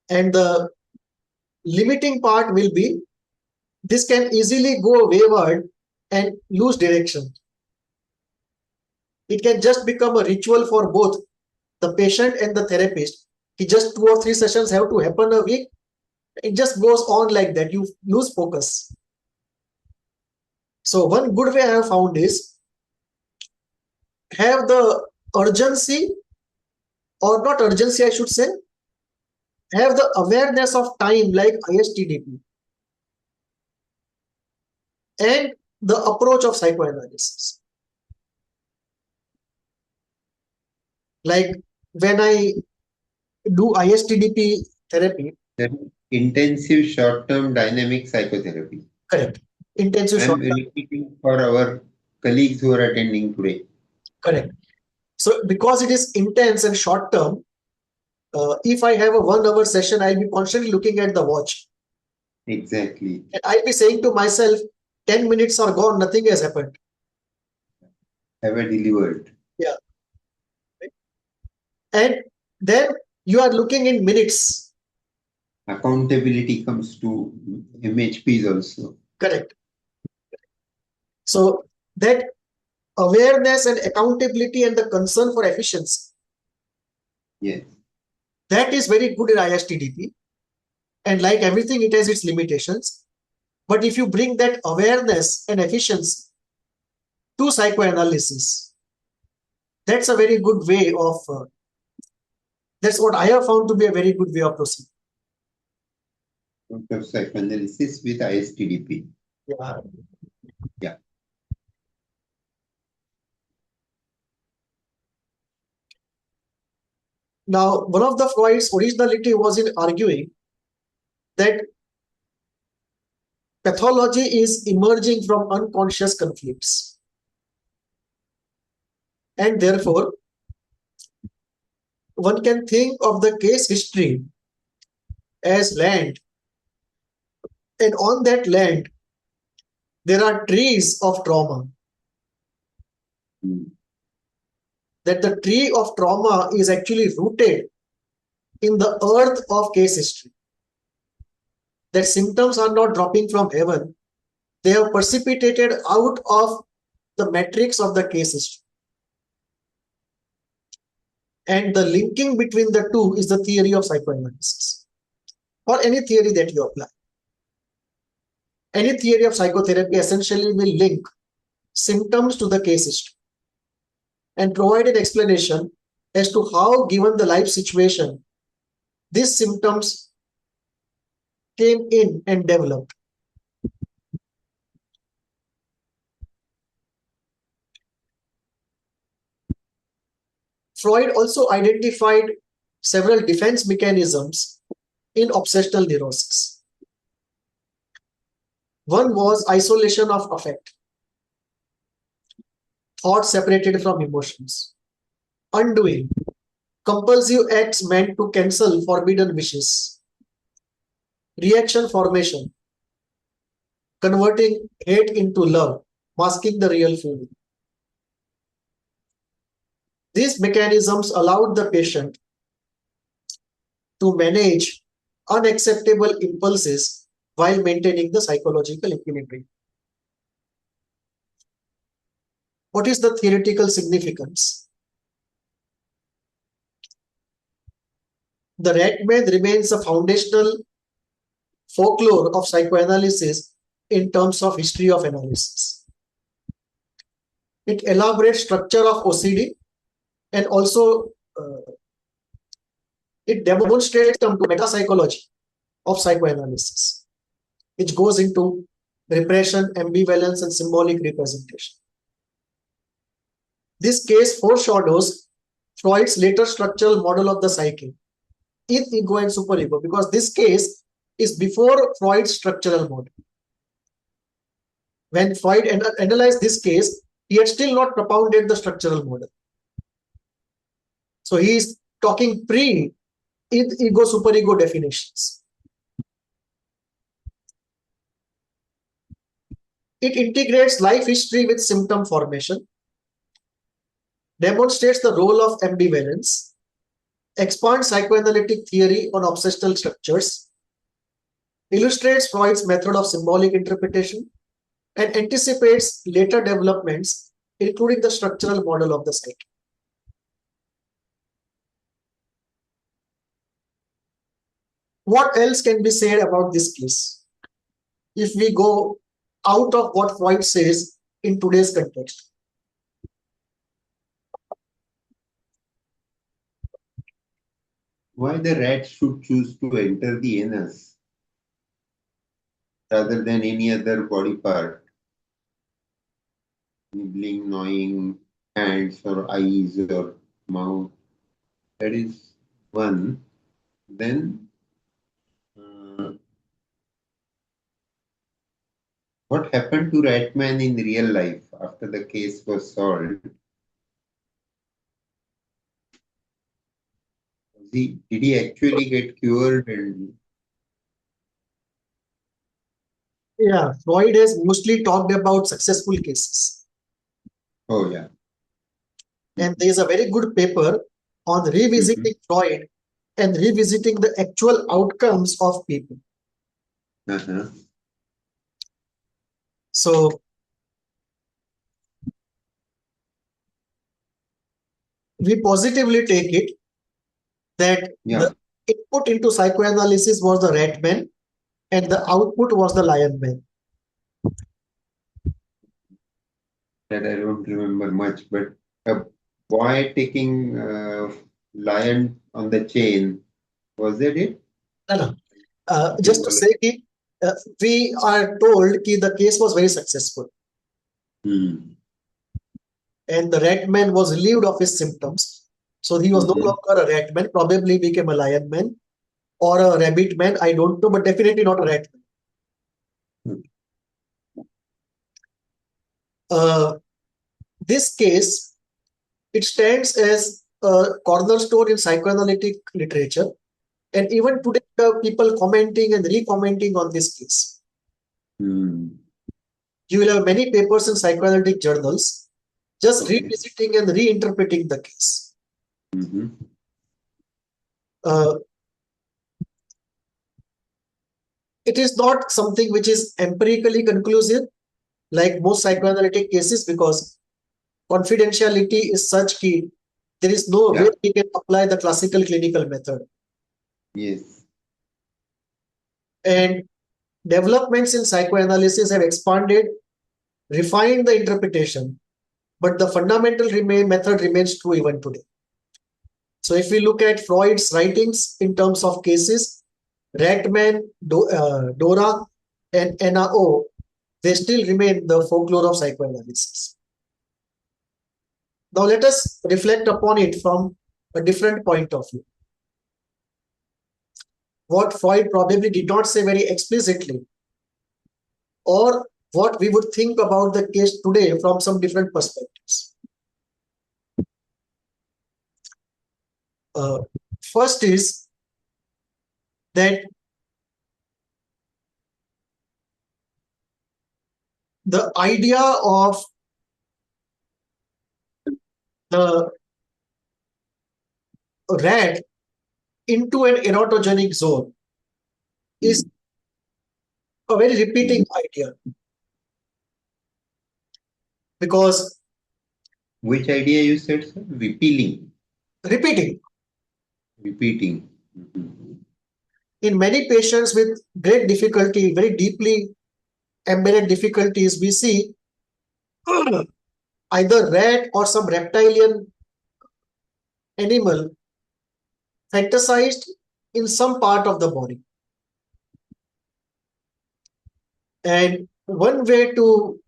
And the limiting part will be, this can easily go wayward and lose direction. It can just become a ritual for both the patient and the therapist. Just 2 or 3 sessions have to happen a week. It just goes on like that. You lose focus. So one good way I have found is, have the urgency, or not urgency, I should say, have the awareness of time like ISTDP, and the approach of psychoanalysis. Like when I do ISTDP therapy. Then intensive short-term dynamic psychotherapy. Correct. Intensive I'm short-term. repeating for our colleagues who are attending today. Correct. So because it is intense and short-term, if I have a 1 hour session, I'll be constantly looking at the watch. Exactly. And I'll be saying to myself, 10 minutes are gone, nothing has happened. Have I delivered? Yeah. And then you are looking in minutes. Accountability comes to MHPs also. Correct. So that awareness and accountability and the concern for efficiency, Yes. that is very good in ISTDP. And like everything, it has its limitations. But if you bring that awareness and efficiency to psychoanalysis, that's a very good way of, that's what I have found to be a very good way of proceeding. Of psychoanalysis with ISTDP. Yeah. Yeah. Now, one of the Freud's originality was in arguing that pathology is emerging from unconscious conflicts. And therefore, one can think of the case history as land. And on that land, there are trees of trauma. That the tree of trauma is actually rooted in the earth of case history. That symptoms are not dropping from heaven. They have precipitated out of the matrix of the case history. And the linking between the two is the theory of psychoanalysis, or any theory that you apply. Any theory of psychotherapy essentially will link symptoms to the case history and provide an explanation as to how, given the life situation, these symptoms came in and developed. Freud also identified several defense mechanisms in obsessional neurosis. One was isolation of affect, thought separated from emotions, undoing, compulsive acts meant to cancel forbidden wishes, reaction formation, converting hate into love, masking the real feeling. These mechanisms allowed the patient to manage unacceptable impulses while maintaining the psychological equilibrium. What is the theoretical significance? The Ratman remains a foundational folklore of psychoanalysis in terms of history of analysis. It elaborates structure of OCD and also it demonstrates to metapsychology of psychoanalysis, which goes into repression, ambivalence, and symbolic representation. This case foreshadows Freud's later structural model of the psyche, in ego and superego, because this case is before Freud's structural model. When Freud analyzed this case, he had still not propounded the structural model. So he is talking pre ego superego definitions. It integrates life history with symptom formation, demonstrates the role of ambivalence, expands psychoanalytic theory on obsessional structures, illustrates Freud's method of symbolic interpretation, and anticipates later developments, including the structural model of the psyche. What else can be said about this case if we go out of what Freud says in today's context? Why the rat should choose to enter the anus rather than any other body part? Nibbling, gnawing hands or eyes or mouth. That is one. Then what happened to Ratman in real life after the case was solved? Did he actually get cured? And Yeah, Freud has mostly talked about successful cases. oh yeah. And there is a very good paper on revisiting Freud and revisiting the actual outcomes of people. So we positively take it that the input into psychoanalysis was the Ratman and the output was the lion man. That I don't remember much, but a boy taking lion on the chain, was that it? No. Just to say, we are told that the case was very successful. And the Ratman was relieved of his symptoms. So he was no longer a Ratman, probably became a lion man or a rabbit man. I don't know, but definitely not a Ratman. This case, it stands as a cornerstone in psychoanalytic literature. And even today, there are people commenting and re-commenting on this case. You will have many papers in psychoanalytic journals just revisiting and reinterpreting the case. It is not something which is empirically conclusive, like most psychoanalytic cases, because confidentiality is such key. There is no way we can apply the classical clinical method. Yes. And developments in psychoanalysis have expanded, refined the interpretation, but the fundamental method remains true even today. So if we look at Freud's writings in terms of cases, Ratman, Dora, and NAO, they still remain the folklore of psychoanalysis. Now let us reflect upon it from a different point of view. What Freud probably did not say very explicitly, or what we would think about the case today from some different perspectives. First is that the idea of the rat into an erotogenic zone is a very repeating idea. Because Which idea you said, sir? Repealing. repeating. Repeating. Mhm. In many patients with great difficulty, very deeply embedded difficulties, we see either rat or some reptilian animal fantasized in some part of the body. And one way to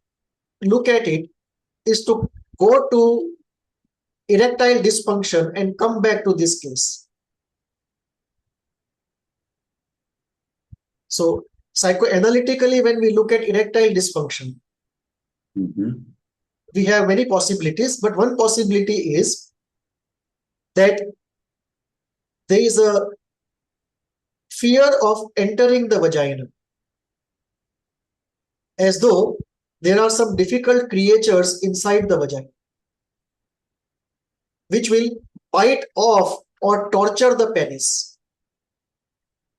look at it is to go to erectile dysfunction and come back to this case. So psychoanalytically, when we look at erectile dysfunction, Mhm. we have many possibilities, but one possibility is that there is a fear of entering the vagina, as though there are some difficult creatures inside the vagina, which will bite off or torture the penis.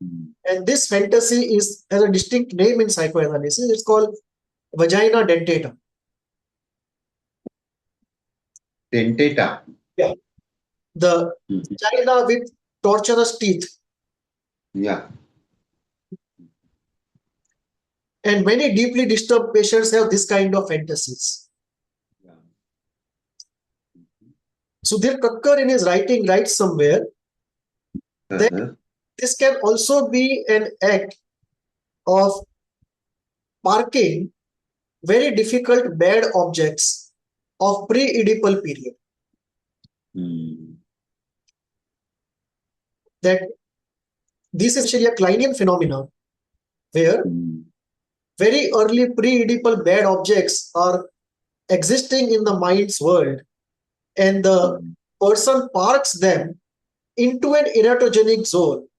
Mhm. And this fantasy has a distinct name in psychoanalysis. It's called vagina dentata. Dentata. Yeah. The Mhm. vagina with torturous teeth. Yeah. And many deeply disturbed patients have this kind of fantasies. Yeah. Sudhir Kakkar in his writing writes somewhere that Uh-huh. this can also be an act of parking very difficult bad objects of pre-Oedipal period. Mm. That this is actually a Kleinian phenomenon where Mm. very early pre-Oedipal bad objects are existing in the mind's world, and the Mm. person parks them into an eretogenic zone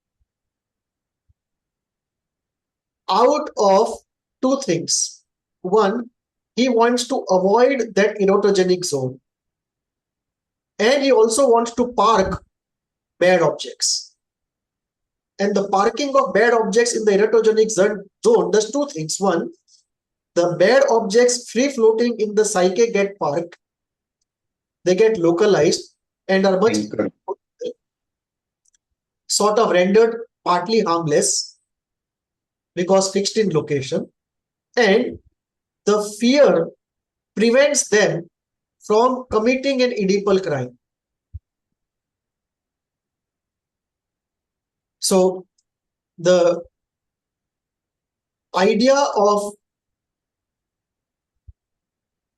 out of two things. One, he wants to avoid that erotogenic zone, and he also wants to park bad objects. And the parking of bad objects in the eretogenic zone does two things. One, the bad objects free floating in the psyche get parked, they get localized and are much Anchor. sort of rendered partly harmless because fixed in location, and the fear prevents them from committing an Oedipal crime. So the idea of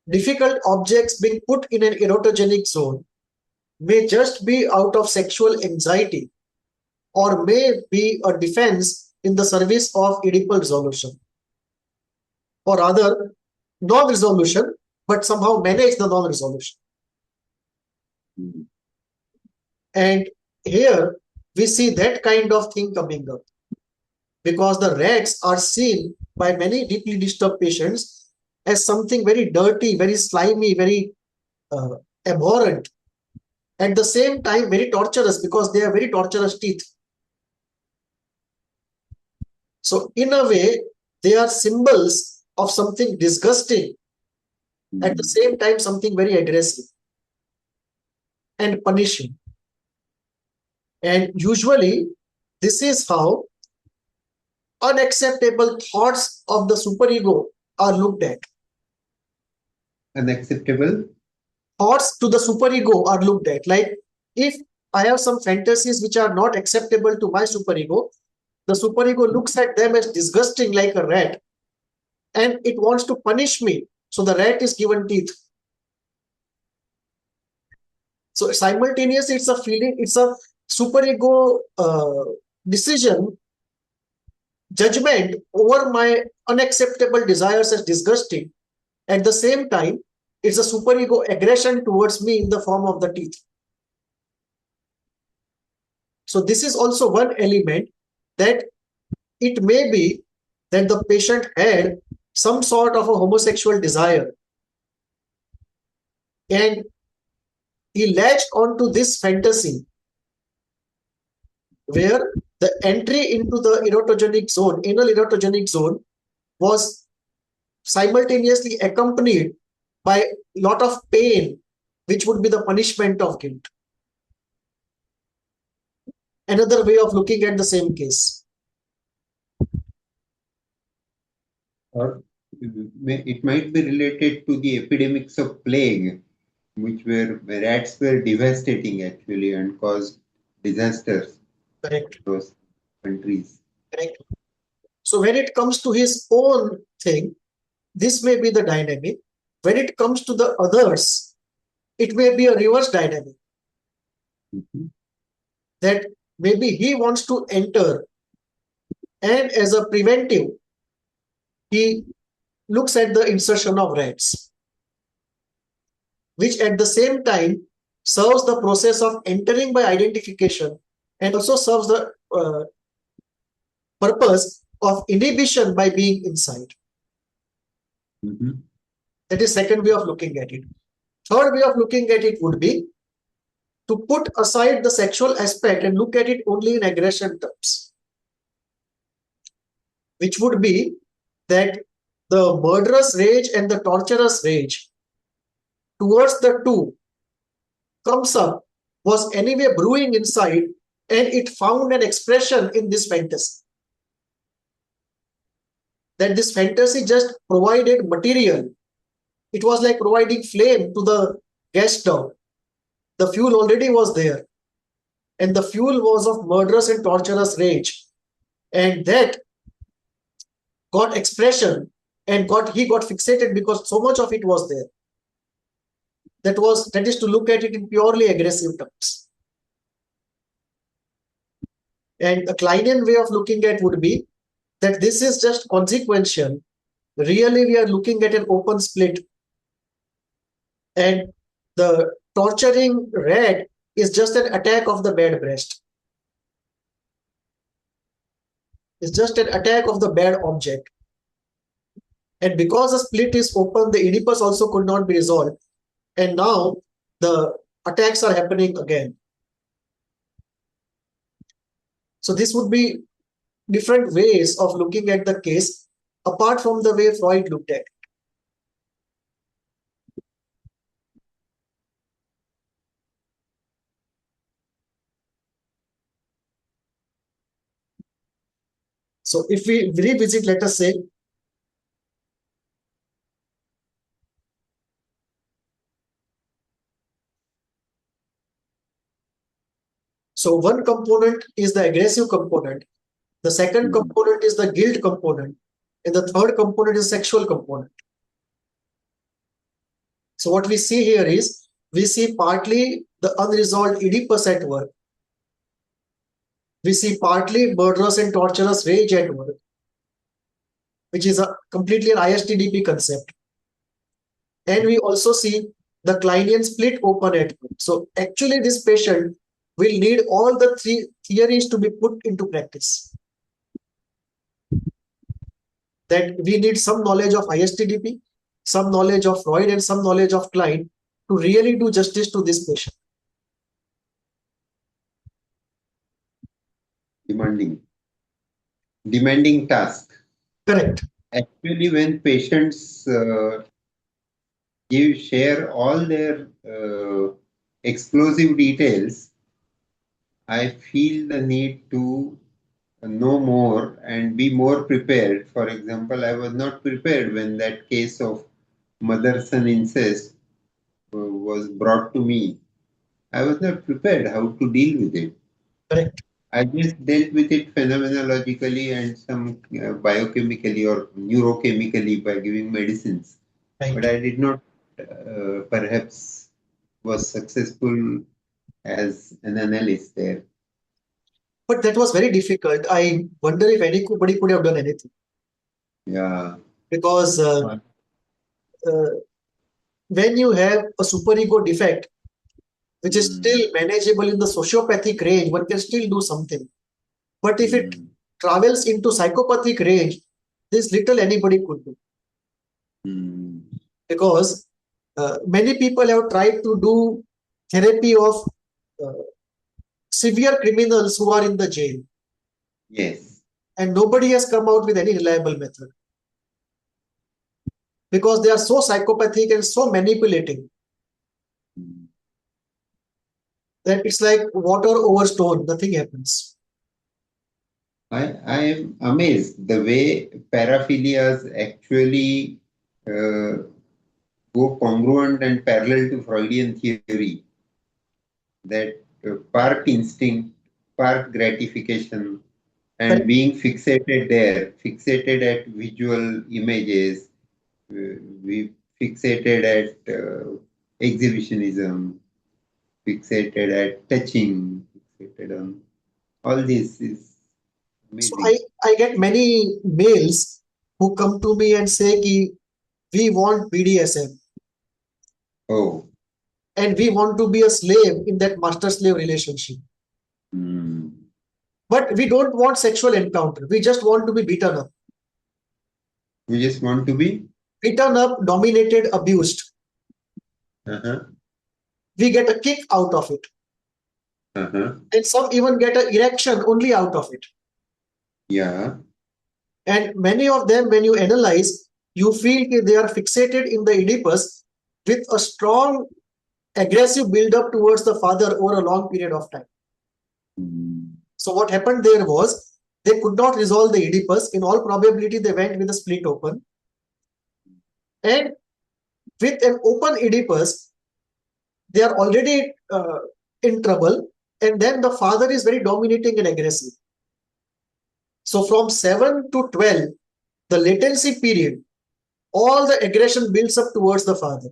difficult objects being put in an erotogenic zone may just be out of sexual anxiety or may be a defense in the service of Oedipal resolution, or rather non-resolution, but somehow manage the non-resolution. Mm. And here we see that kind of thing coming up, because the rats are seen by many deeply disturbed patients as something very dirty, very slimy, very abhorrent. At the same time, very torturous, because they have very torturous teeth. So in a way, they are symbols of something disgusting, at the Mm. same time something very aggressive and punishing. And usually, this is how unacceptable thoughts of the superego are looked at. Unacceptable. Thoughts to the superego are looked at. Like, if I have some fantasies which are not acceptable to my superego, the superego looks at them as disgusting, like a rat, and it wants to punish me. So the rat is given teeth. So simultaneously, it's a feeling, it's a superego decision, judgment over my unacceptable desires as disgusting. At the same time, it's a superego aggression towards me in the form of the teeth. So this is also one element, that it may be that the patient had some sort of a homosexual desire, and he latched onto this fantasy where the entry into the erotogenic zone, anal erotogenic zone, was simultaneously accompanied by a lot of pain, which would be the punishment of guilt. Another way of looking at the same case. Or it might be related to the epidemics of plague, which were rats were devastating actually and caused disasters Correct. across countries. Correct. So when it comes to his own thing, this may be the dynamic. When it comes to the others, it may be a reverse dynamic. Mhm. That maybe he wants to enter, and as a preventive, he looks at the insertion of rats, which at the same time serves the process of entering by identification and also serves the purpose of inhibition by being inside. Mhm. That is second way of looking at it. Third way of looking at it would be to put aside the sexual aspect and look at it only in aggression terms, which would be that the murderous rage and the torturous rage towards the two comes up, was anyway brewing inside, and it found an expression in this fantasy. That this fantasy just provided material. It was like providing flame to the gas stove. The fuel already was there, and the fuel was of murderous and torturous rage, and that got expression, and he got fixated because so much of it was there. That is to look at it in purely aggressive terms. And a Kleinian way of looking at would be that this is just consequential. Really, we are looking at an open split, and the torturing red is just an attack of the bad breast. It's just an attack of the bad object. And because the split is open, the Oedipus also could not be resolved. And now the attacks are happening again. So this would be different ways of looking at the case, apart from the way Freud looked at it. So if we revisit, let us say, so one component is the aggressive component, the second component is the guilt component, and the third component is sexual component. So what we see here is, we see partly the unresolved Oedipus at work. We see partly murderous and torturous rage at work, which is completely an ISTDP concept. And we also see the Kleinian split open at work. So actually this patient will need all the three theories to be put into practice. That we need some knowledge of ISTDP, some knowledge of Freud, and some knowledge of Klein to really do justice to this patient. Demanding task. Correct. Actually, when patients share all their explosive details, I feel the need to know more and be more prepared. For example, I was not prepared when that case of mother-son incest was brought to me. I was not prepared how to deal with it. Correct. I just dealt with it phenomenologically and some biochemically or neurochemically by giving medicines. Right. But I did not perhaps was successful as an analyst there. But that was very difficult. I wonder if anybody could have done anything. Yeah. Because when you have a superego defect, which is still manageable in the sociopathic range, one can still do something. But if it travels into psychopathic range, there's little anybody could do. Because many people have tried to do therapy of severe criminals who are in the jail. Yes. And nobody has come out with any reliable method. because they are so psychopathic and so manipulating that it's like water over stone, nothing happens. I am amazed the way paraphilias actually go congruent and parallel to Freudian theory, that part instinct, part gratification, and Correct. being fixated there, fixated at visual images, we fixated at exhibitionism, fixated at touching, fixated on all this is So amazing. I get many mails who come to me and say ki, we want BDSM Oh, and we want to be a slave in that master-slave relationship. hmm. But we don't want sexual encounter. We just want to be beaten up. We just want to be. Beaten up, dominated, abused. Uh-huh, We get a kick out of it. uh-huh. And some even get an erection only out of it. Yeah. And many of them, when you analyze, you feel that they are fixated in the Oedipus with a strong aggressive build-up towards the father over a long period of time. Hmm. So what happened there was they could not resolve the Oedipus. In all probability, they went with a split open. And with an open Oedipus, they are already in trouble. And then the father is very dominating and aggressive. So from 7 to 12, the latency period, all the aggression builds up towards the father.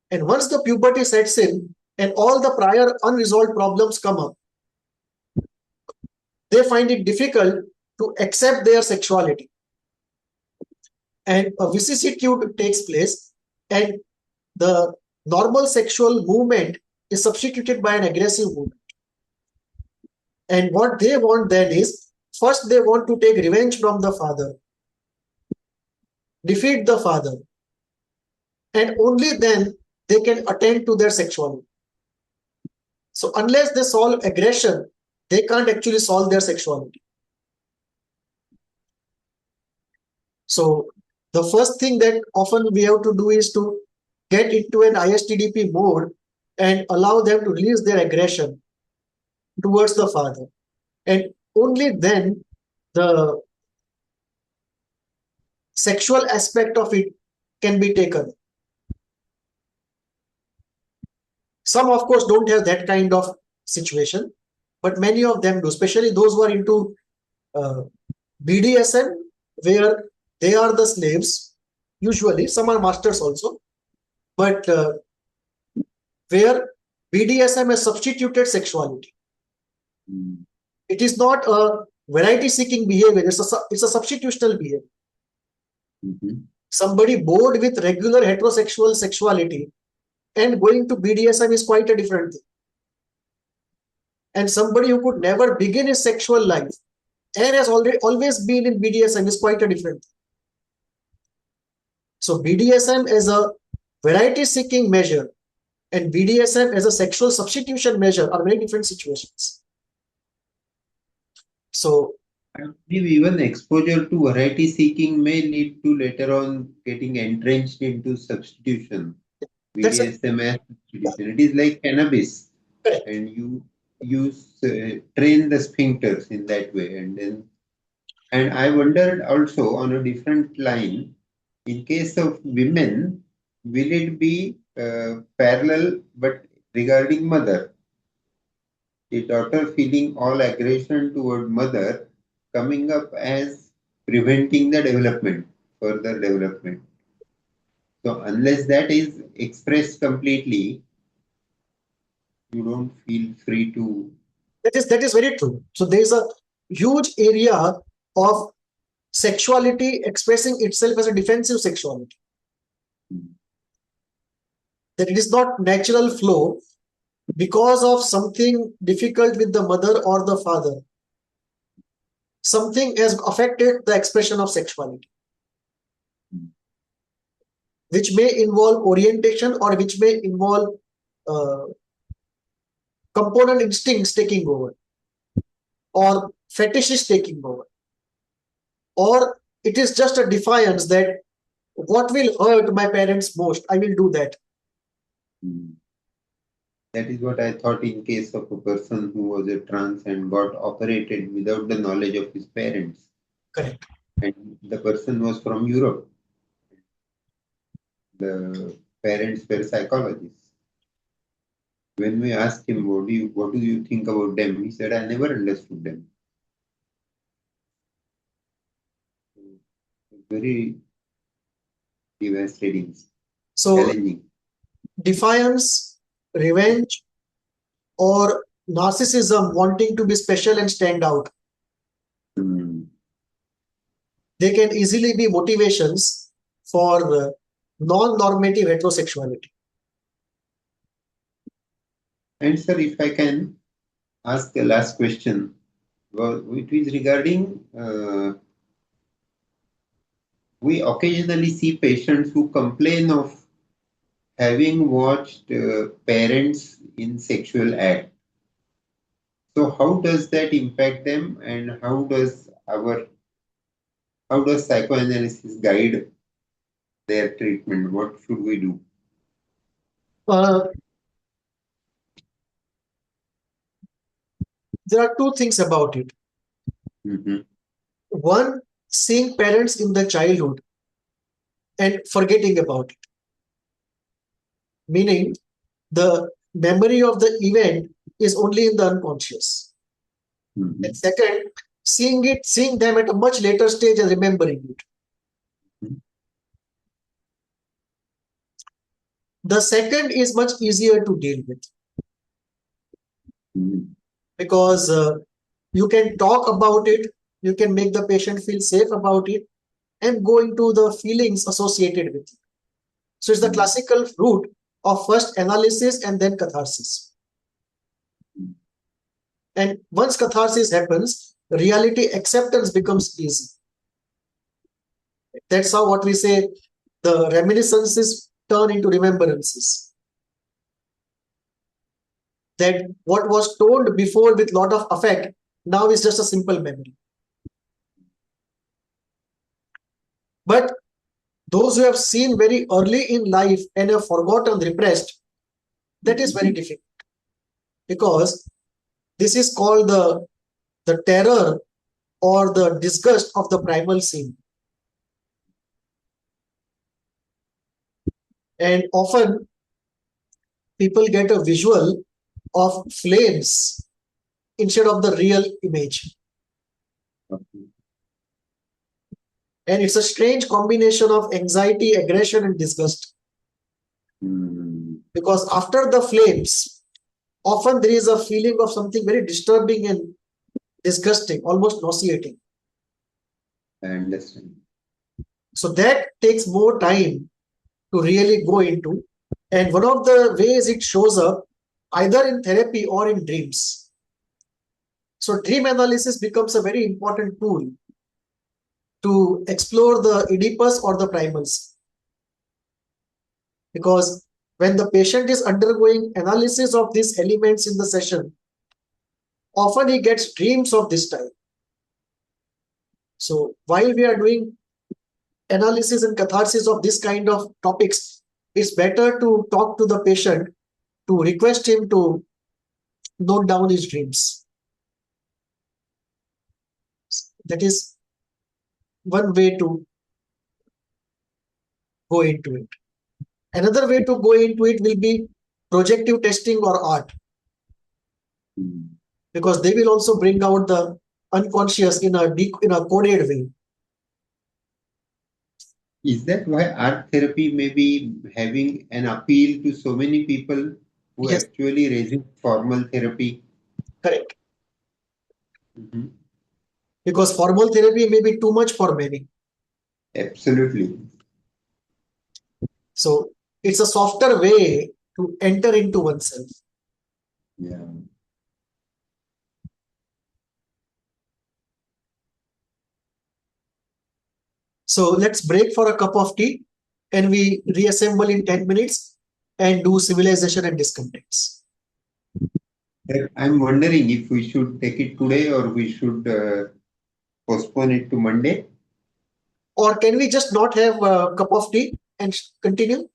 And once the puberty sets in and all the prior unresolved problems come up, they find it difficult to accept their sexuality. And a vicissitude takes place, and the normal sexual movement is substituted by an aggressive movement. And what they want then is, first they want to take revenge from the father, defeat the father, and only then they can attend to their sexuality. So unless they solve aggression, they can't actually solve their sexuality. So the first thing that often we have to do is to get into an ISTDP mode and allow them to release their aggression towards the father. And only then the sexual aspect of it can be taken. Some, of course, don't have that kind of situation, but many of them do, especially those who are into BDSM, where they are the slaves. Usually, some are masters also, but where BDSM has substituted sexuality. Hmm. It is not a variety-seeking behavior, it's a substitutional behavior. Mhm. Somebody bored with regular heterosexual sexuality and going to BDSM is quite a different thing. And somebody who could never begin his sexual life and has always been in BDSM is quite a different thing. So BDSM as a variety-seeking measure and BDSM as a sexual substitution measure are very different situations. So I believe even exposure to variety seeking may lead to later on getting entrenched into substitution. that's a BDSM as substitution. It is like cannabis, correct. and you train the sphincters in that way, and I wondered also on a different line. In case of women, will it be parallel but regarding mother? The daughter feeling all aggression toward mother coming up as preventing the development, further development. So unless that is expressed completely, you don't feel free to. That is very true. So there is a huge area of sexuality expressing itself as a defensive sexuality. That it is not natural flow because of something difficult with the mother or the father. Something has affected the expression of sexuality, which may involve orientation or which may involve uh, component instincts taking over, or fetishes taking over, or it is just a defiance that what will hurt my parents most, I will do that. Mm. That is what I thought in case of a person who was a trance and got operated without the knowledge of his parents. Correct. And the person was from Europe. The parents were psychologists. When we asked him, what do you think about them? He said, I never understood them. Very devastating, So challenging. defiance, revenge, or narcissism, wanting to be special and stand out, Mm. they can easily be motivations for non-normative heterosexuality. And sir, if I can ask the last question, well, it is regarding we occasionally see patients who complain of having watched parents in sexual act. So how does that impact them, and how does psychoanalysis guide their treatment? What should we do? Uh, there are two things about it. Mhm. One, seeing parents in the childhood and forgetting about it, meaning the memory of the event is only in the unconscious. Mhm. And second, seeing them at a much later stage and remembering it. Mhm. The second is much easier to deal with Mhm. because you can talk about it, you can make the patient feel safe about it, and go into the feelings associated with it. So it's the Mhm. classical route of first analysis and then catharsis. Mhm. And once catharsis happens, reality acceptance becomes easy. That's how what we say the reminiscences turn into remembrances. That what was told before with lot of affect now is just a simple memory. But those who have seen very early in life and have forgotten, repressed, that is very difficult because this is called the terror or the disgust of the primal scene. And often people get a visual of flames instead of the real image. Okay. And it's a strange combination of anxiety, aggression, and disgust. Mhm. Because after the flames, often there is a feeling of something very disturbing and disgusting, almost nauseating. I understand. So that takes more time to really go into. And one of the ways it shows up either in therapy or in dreams. So dream analysis becomes a very important tool to explore the Oedipus or the primals. Because when the patient is undergoing analysis of these elements in the session, often he gets dreams of this type. So while we are doing analysis and catharsis of this kind of topics, it's better to talk to the patient to request him to note down his dreams. That is one way to go into it. Another way to go into it will be projective testing or art, Mhm. because they will also bring out the unconscious in a coded way. Is that why art therapy may be having an appeal to so many people who Yes, actually resist formal therapy? correct. Mhm. Because formal therapy may be too much for many. Absolutely. So it's a softer way to enter into oneself. Yeah. So let's break for a cup of tea and we reassemble in 10 minutes and do civilization and discontents. I'm wondering if we should take it today or we should postpone it to Monday. Or can we just not have a cup of tea and continue?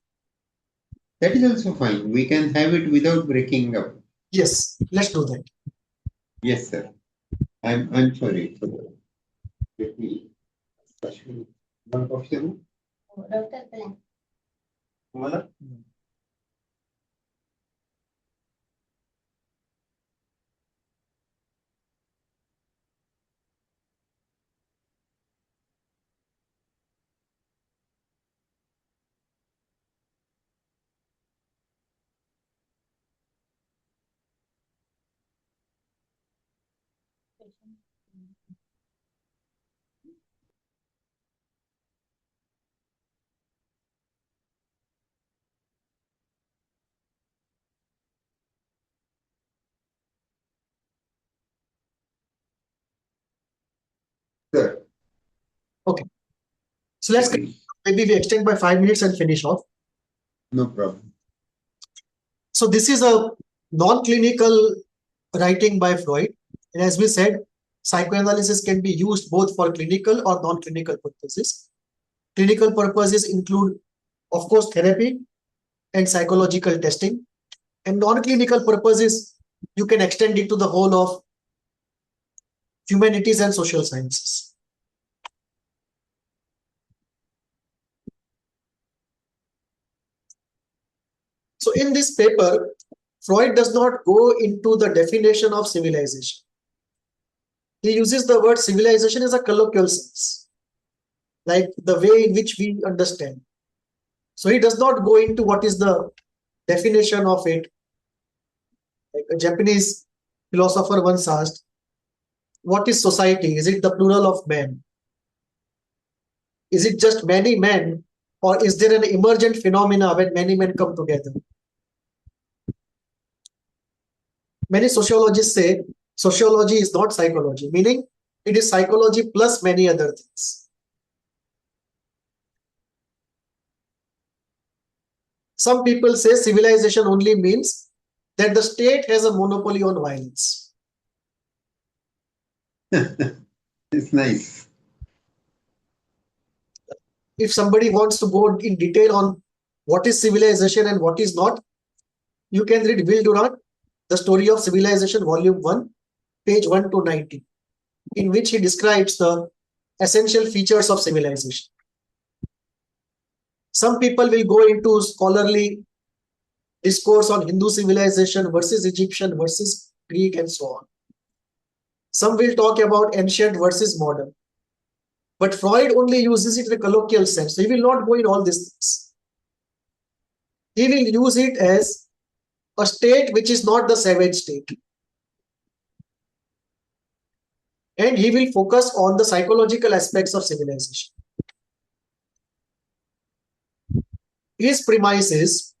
That is also fine. We can have it without breaking up. Yes, let's do that. Yes, sir. I'm sorry. Let me. One question. Mala? Sir. Okay. So let's maybe we extend by 5 minutes and finish off. No problem. So this is a non-clinical writing by Freud. And as we said, psychoanalysis can be used both for clinical or non-clinical purposes. Clinical purposes include, of course, therapy and psychological testing. And non-clinical purposes, you can extend it to the whole of humanities and social sciences. So in this paper, Freud does not go into the definition of civilization. He uses the word civilization as a colloquial sense, like the way in which we understand. So he does not go into what is the definition of it. Like a Japanese philosopher once asked, what is society? Is it the plural of men? Is it just many men, or is there an emergent phenomena when many men come together? Many sociologists say sociology is not psychology, meaning it is psychology plus many other things. Some people say civilization only means that the state has a monopoly on violence. It's nice. If somebody wants to go in detail on what is civilization and what is not, you can read Will Durant, The Story of Civilization, Volume 1, page 1 to 90, in which he describes the essential features of civilization. Some people will go into scholarly discourse on Hindu civilization versus Egyptian versus Greek and so on. Some will talk about ancient versus modern. But Freud only uses it in a colloquial sense. So he will not go in all these things. He will use it as a state which is not the savage state. And he will focus on the psychological aspects of civilization. His premise is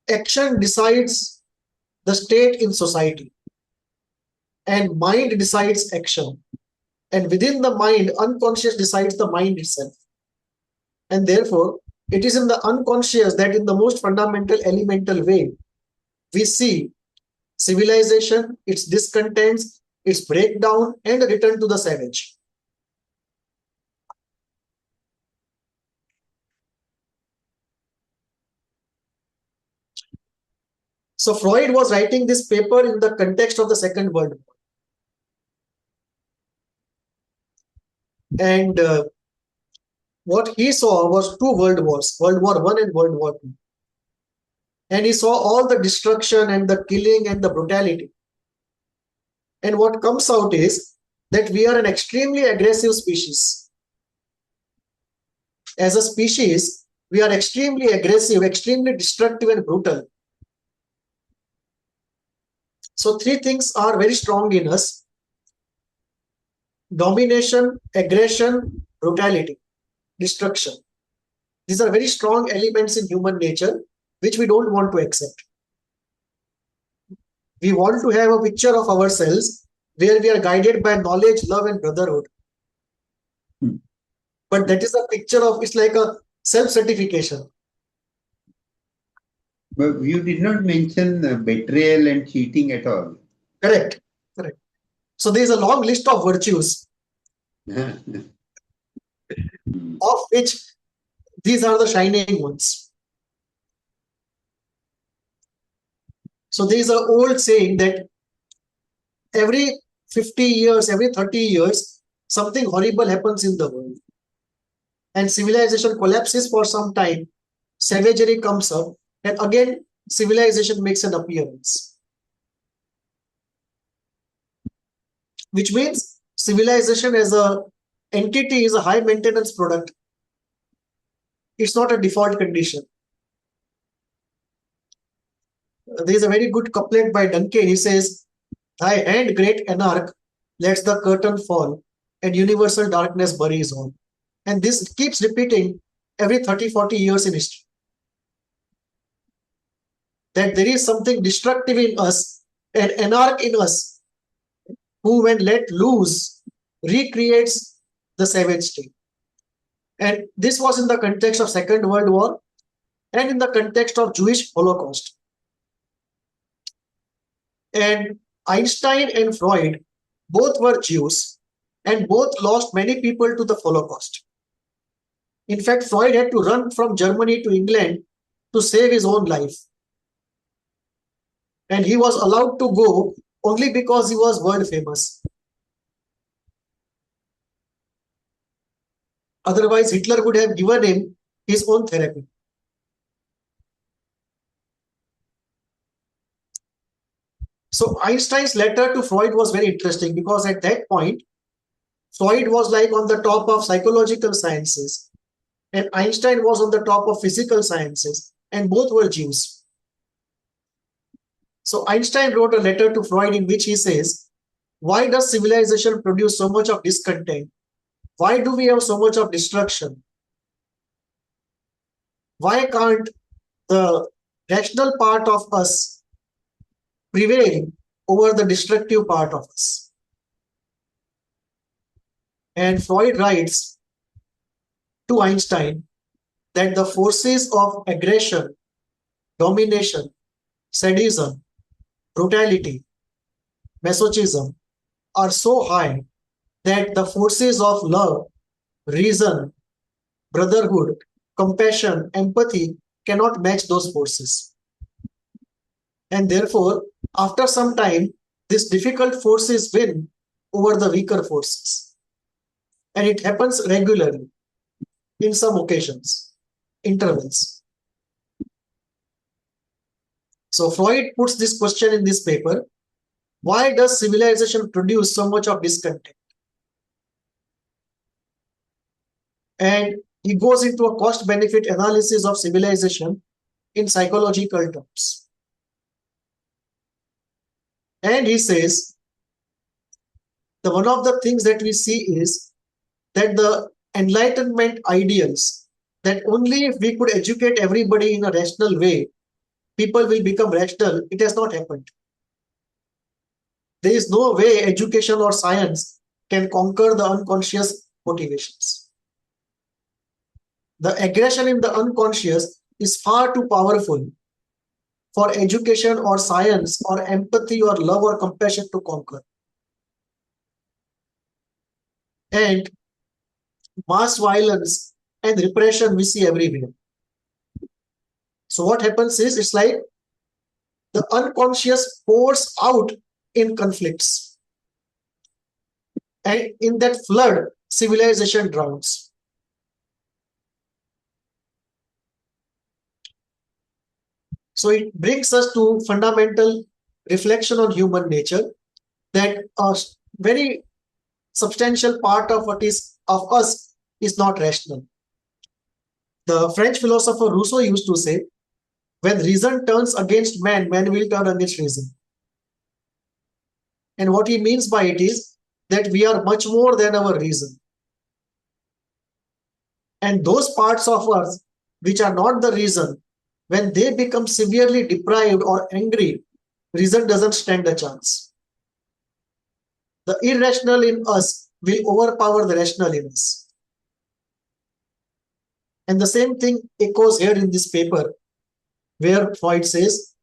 action decides the state in society, and mind decides action. And within the mind, unconscious decides the mind itself. And therefore, it is in the unconscious that in the most fundamental, elemental way, we see civilization, its discontents, its breakdown, and return to the savage. So Freud was writing this paper in the context of the Second World War. And what he saw was two world wars, World War I and World War II. And he saw all the destruction and the killing and the brutality. And what comes out is that we are an extremely aggressive species. As a species, we are extremely aggressive, extremely destructive and brutal. So three things are very strong in us: domination, aggression, brutality, destruction. These are very strong elements in human nature, which we don't want to accept. We want to have a picture of ourselves where we are guided by knowledge, love, and brotherhood. But that is a picture of, it's like a self-certification. But you did not mention betrayal and cheating at all. Correct. Correct. So there is a long list of virtues. of which these are the shining ones. So there is an old saying that every 50 years, every 30 years, something horrible happens in the world. And civilization collapses for some time, savagery comes up, and again civilization makes an appearance. Which means civilization as a entity is a high maintenance product. It's not a default condition. There is a very good couplet by Duncan. He says, "Thy hand, great anarch, lets the curtain fall, and universal darkness buries on." And this keeps repeating every 30, 40 years in history. That there is something destructive in us, an anarch in us, who, when let loose, recreates the savage state. And this was in the context of Second World War and in the context of Jewish Holocaust. And Einstein and Freud both were Jews and both lost many people to the Holocaust. In fact, Freud had to run from Germany to England to save his own life. And he was allowed to go only because he was world famous. Otherwise, Hitler would have given him his own therapy. So Einstein's letter to Freud was very interesting because at that point, Freud was like on the top of psychological sciences and Einstein was on the top of physical sciences, and both were Jews. So Einstein wrote a letter to Freud in which he says, why does civilization produce so much of discontent? Why do we have so much of destruction? Why can't the rational part of us prevail over the destructive part of us? And Freud writes to Einstein that the forces of aggression, domination, sadism, brutality, masochism are so high that the forces of love, reason, brotherhood, compassion, empathy cannot match those forces. And therefore, after some time, these difficult forces win over the weaker forces. And it happens regularly, in some occasions, intervals. So Freud puts this question in this paper, why does civilization produce so much of discontent? And he goes into a cost-benefit analysis of civilization in psychological terms. And he says, one of the things that we see is that the Enlightenment ideals, that only if we could educate everybody in a rational way, people will become rational, it has not happened. There is no way education or science can conquer the unconscious motivations. The aggression in the unconscious is far too powerful for education or science or empathy or love or compassion to conquer. And mass violence and repression we see everywhere. So what happens is, it's like the unconscious pours out in conflicts. And in that flood, civilization drowns. So it brings us to fundamental reflection on human nature, that a very substantial part of what is of us is not rational. The French philosopher Rousseau used to say, when reason turns against man, man will turn against reason. And what he means by it is that we are much more than our reason. And those parts of us which are not the reason, when they become severely deprived or angry, reason doesn't stand a chance. The irrational in us will overpower the rational in us. And the same thing echoes here in this paper, where Freud says,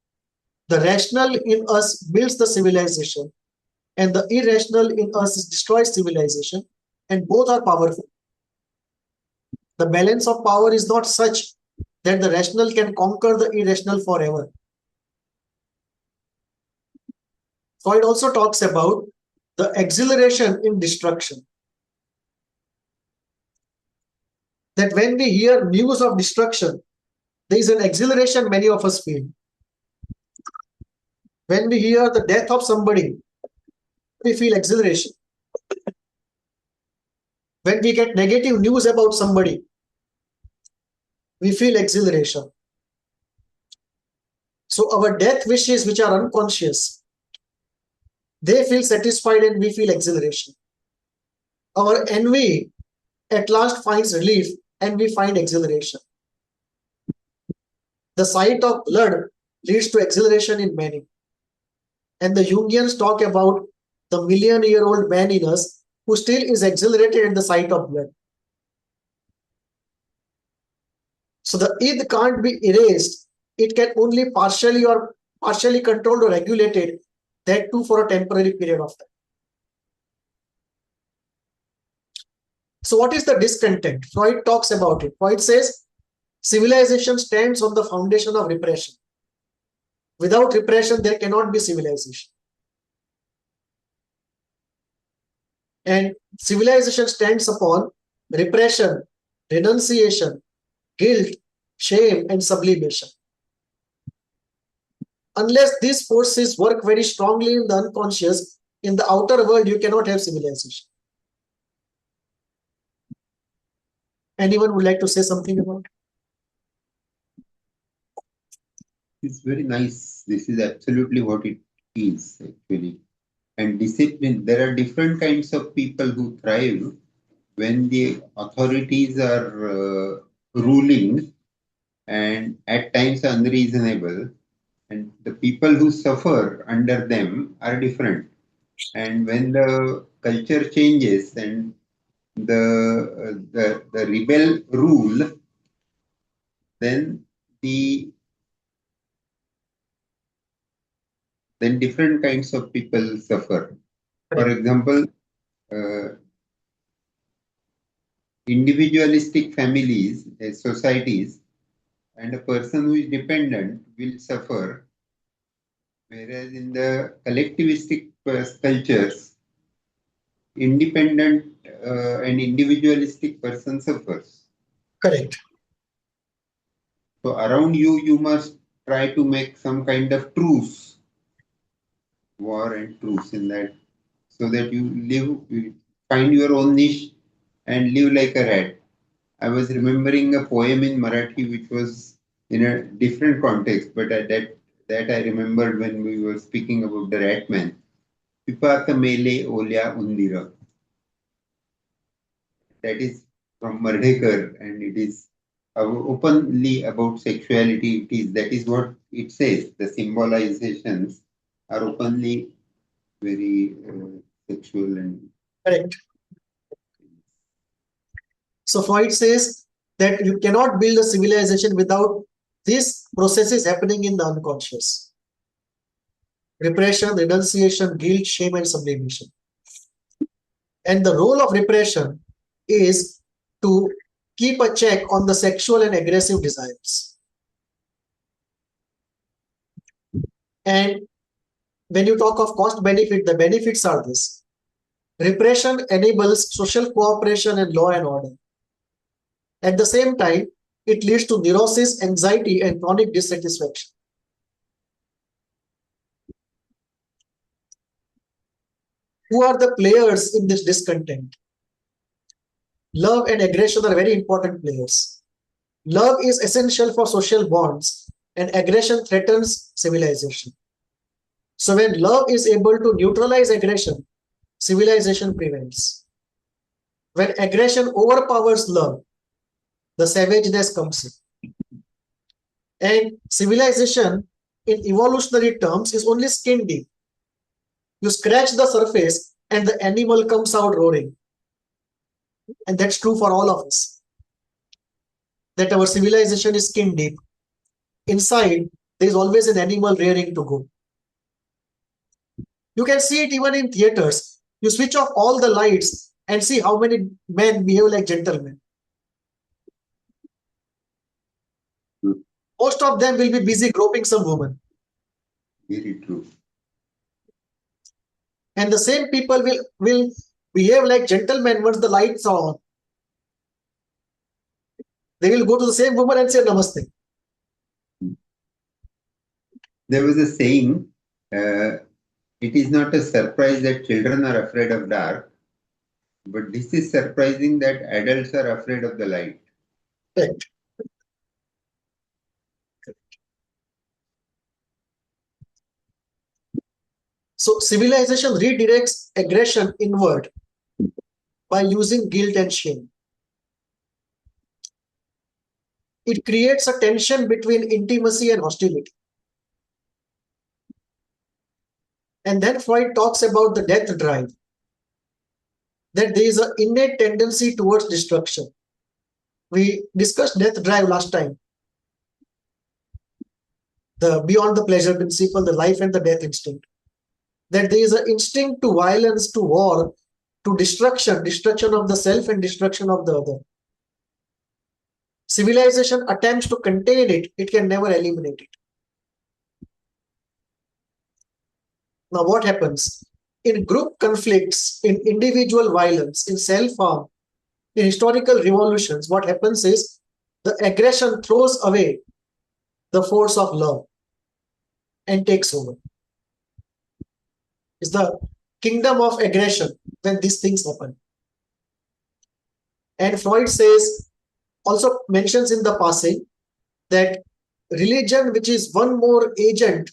the rational in us builds the civilization, and the irrational in us destroys civilization, and both are powerful. The balance of power is not such that the rational can conquer the irrational forever. Freud also talks about the exhilaration in destruction. That when we hear news of destruction, there is an exhilaration many of us feel. When we hear the death of somebody, we feel exhilaration. When we get negative news about somebody, we feel exhilaration. So our death wishes, which are unconscious, they feel satisfied and we feel exhilaration. Our envy at last finds relief and we find exhilaration. The sight of blood leads to exhilaration in many. And the Jungians talk about the million-year-old man in us who still is exhilarated at the sight of blood. So the id can't be erased. It can only partially controlled or regulated, that too for a temporary period of time. So what is the discontent? Freud talks about it. Freud says civilization stands on the foundation of repression. Without repression, there cannot be civilization. And civilization stands upon repression, renunciation, guilt, shame, and sublimation. Unless these forces work very strongly in the unconscious, in the outer world, you cannot have civilization. Anyone would like to say something about it? It's very nice. This is absolutely what it is, actually. And discipline, there are different kinds of people who thrive when the authorities are ruling and at times unreasonable, and the people who suffer under them are different. And when the culture changes and the rebel rule, then different kinds of people suffer. For example, individualistic families, societies, and a person who is dependent will suffer, whereas in the collectivistic cultures, independent and individualistic person suffers. Correct. So around you, you must try to make some kind of truce, war and truce in that, so that you find your own niche and live like a rat. I was remembering a poem in Marathi which was in a different context, but that I remembered when we were speaking about the Ratman. Pipata mele olya undira. That is from Mardekar, and it is openly about sexuality. That is what it says. The symbolizations are openly very sexual and Correct. So Freud says that you cannot build a civilization without these processes happening in the unconscious. Repression, renunciation, guilt, shame, and sublimation. And the role of repression is to keep a check on the sexual and aggressive desires. And when you talk of cost benefit, the benefits are this. Repression enables social cooperation and law and order. At the same time, it leads to neurosis, anxiety, and chronic dissatisfaction. Who are the players in this discontent? Love and aggression are very important players. Love is essential for social bonds, and aggression threatens civilization. So when love is able to neutralize aggression, civilization prevails. When aggression overpowers love, the savageness comes in. And civilization, in evolutionary terms, is only skin deep. You scratch the surface and the animal comes out roaring. And that's true for all of us. That our civilization is skin deep. Inside, there is always an animal rearing to go. You can see it even in theaters. You switch off all the lights and see how many men behave like gentlemen. most of them will be busy groping some woman. Very true. And the same people will behave like gentlemen once the lights are on. They will go to the same woman and say namaste. There was a saying, it is not a surprise that children are afraid of dark, but this is surprising that adults are afraid of the light. Correct. So civilization redirects aggression inward by using guilt and shame. It creates a tension between intimacy and hostility. And then Freud talks about the death drive, that there is an innate tendency towards destruction. We discussed death drive last time. The beyond the pleasure principle, the life and the death instinct. That there is an instinct to violence, to war, to destruction of the self and destruction of the other. Civilization attempts to contain it, it can never eliminate it. Now what happens? In group conflicts, in individual violence, in self-harm, in historical revolutions, what happens is the aggression throws away the force of love and takes over. It's the kingdom of aggression when these things happen. And Freud says, also mentions in the passing, that religion, which is one more agent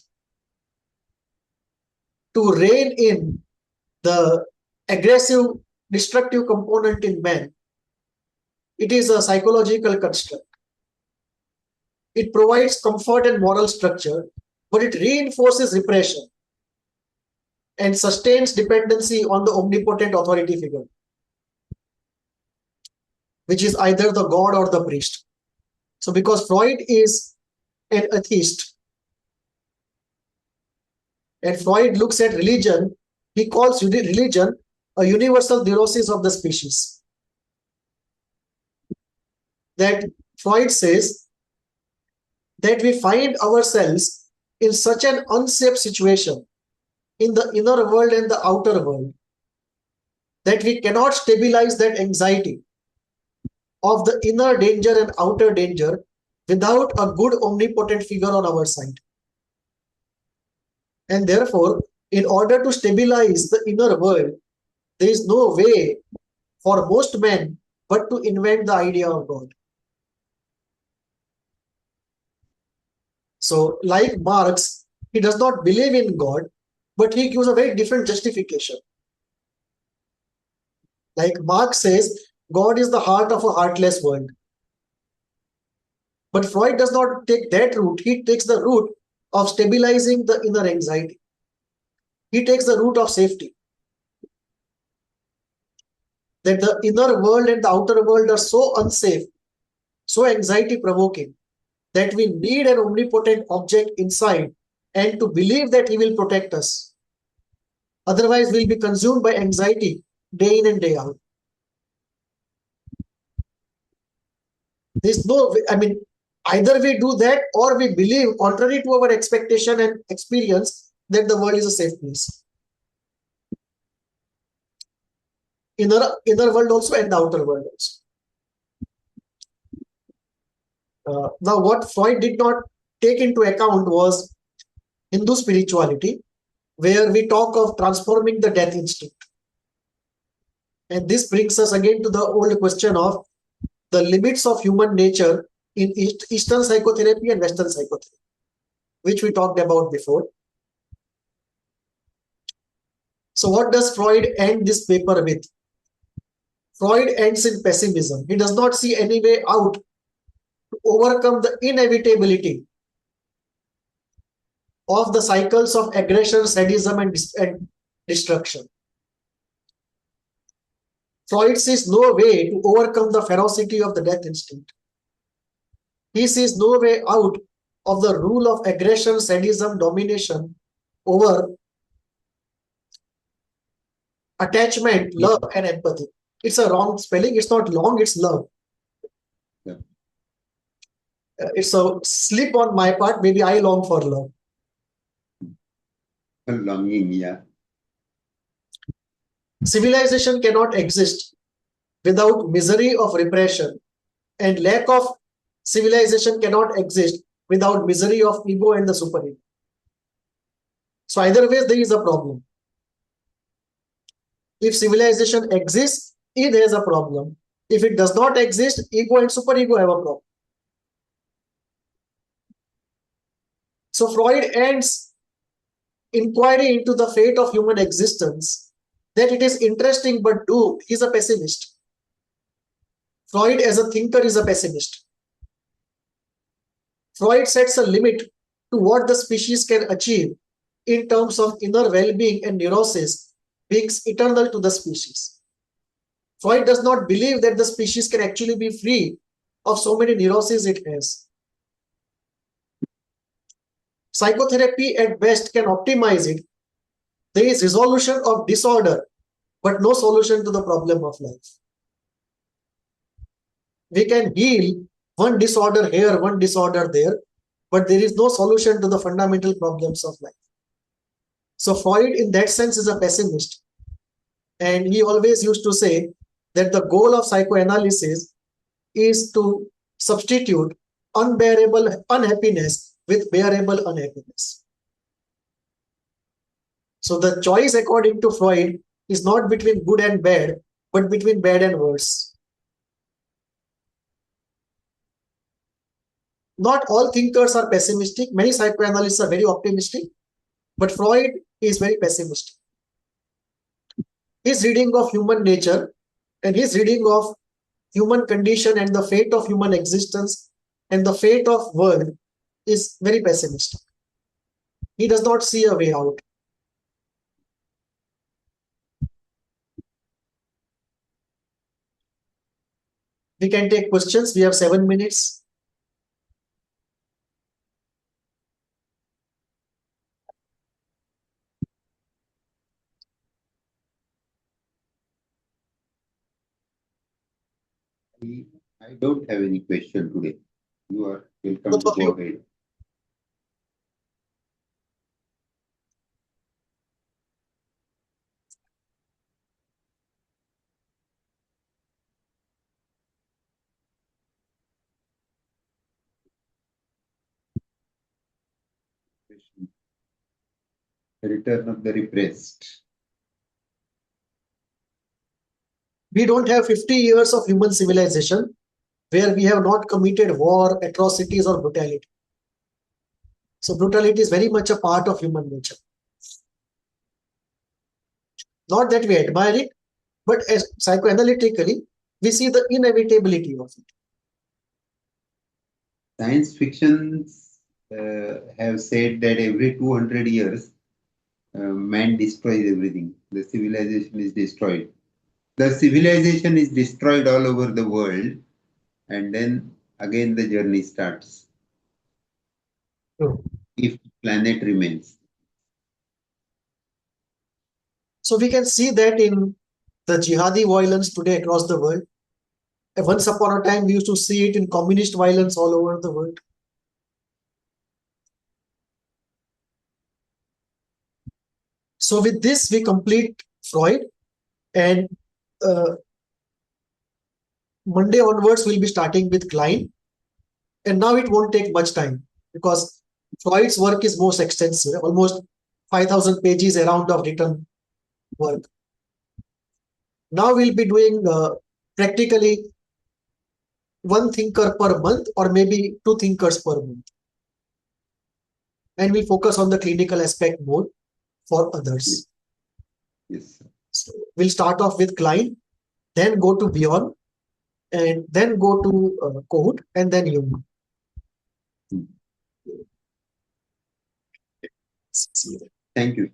to rein in the aggressive, destructive component in man, it is a psychological construct. It provides comfort and moral structure, but it reinforces repression and sustains dependency on the omnipotent authority figure, which is either the god or the priest. So because Freud is an atheist, and Freud looks at religion, he calls religion a universal neurosis of the species. That Freud says that we find ourselves in such an unsafe situation in the inner world and the outer world that we cannot stabilize that anxiety of the inner danger and outer danger without a good omnipotent figure on our side. And therefore, in order to stabilize the inner world, there is no way for most men but to invent the idea of God. So, like Marx, he does not believe in God, but he gives a very different justification. Like Marx says, God is the heart of a heartless world. But Freud does not take that route. He takes the route of stabilizing the inner anxiety. He takes the route of safety. That the inner world and the outer world are so unsafe, so anxiety-provoking, that we need an omnipotent object inside and to believe that he will protect us. Otherwise, we'll be consumed by anxiety day in and day out. There's no, either we do that or we believe, contrary to our expectation and experience, that the world is a safe place. Inner world also and the outer world also. Now, what Freud did not take into account was Hindu spirituality, where we talk of transforming the death instinct. And this brings us again to the old question of the limits of human nature in Eastern psychotherapy and Western psychotherapy, which we talked about before. So what does Freud end this paper with? Freud ends in pessimism. He does not see any way out to overcome the inevitability of the cycles of aggression, sadism, and destruction. Freud sees no way to overcome the ferocity of the death instinct. He sees no way out of the rule of aggression, sadism, domination over attachment, love, and empathy. It's a wrong spelling. It's not long, it's love. Yeah. it's a slip on my part. Maybe I long for love. Longing, yeah. Civilization cannot exist without misery of repression, and lack of civilization cannot exist without misery of ego and the superego. So either way, there is a problem. If civilization exists, it has a problem. If it does not exist, ego and superego have a problem. So Freud ends inquiry into the fate of human existence, that it is interesting but doomed. He's a pessimist. Freud as a thinker is a pessimist. Freud sets a limit to what the species can achieve in terms of inner well-being and neurosis being eternal to the species. Freud does not believe that the species can actually be free of so many neuroses it has. Psychotherapy at best can optimize it. There is resolution of disorder, but no solution to the problem of life. We can heal one disorder here, one disorder there, but there is no solution to the fundamental problems of life. So Freud, in that sense, is a pessimist. And he always used to say that the goal of psychoanalysis is to substitute unbearable unhappiness with bearable unhappiness. So the choice, according to Freud, is not between good and bad, but between bad and worse. Not all thinkers are pessimistic. Many psychoanalysts are very optimistic, but Freud is very pessimistic. His reading of human nature and his reading of human condition and the fate of human existence and the fate of world is very pessimistic. He does not see a way out. We can take questions. We have 7 minutes. I don't have any question today. You are welcome Both to of go you. ahead. The return of the repressed. We don't have 50 years of human civilization where we have not committed war, atrocities, or brutality. So brutality is very much a part of human nature. Not that we admire it, but as psychoanalytically, we see the inevitability of it. Science fictions have said that every 200 years, man destroys everything. The civilization is destroyed. The civilization is destroyed all over the world, and then again the journey starts. True. If planet remains. So we can see that in the jihadi violence today across the world. Once upon a time, we used to see it in communist violence all over the world. So with this, we complete Freud, and Monday onwards, we'll be starting with Klein. And now it won't take much time because Freud's work is most extensive, almost 5,000 pages around of written work. Now we'll be doing practically one thinker per month or maybe two thinkers per month. And we'll focus on the clinical aspect more for others. Yes. So we'll start off with Klein, then go to Bion, and then go to Kohut, and then Jung. Thank you.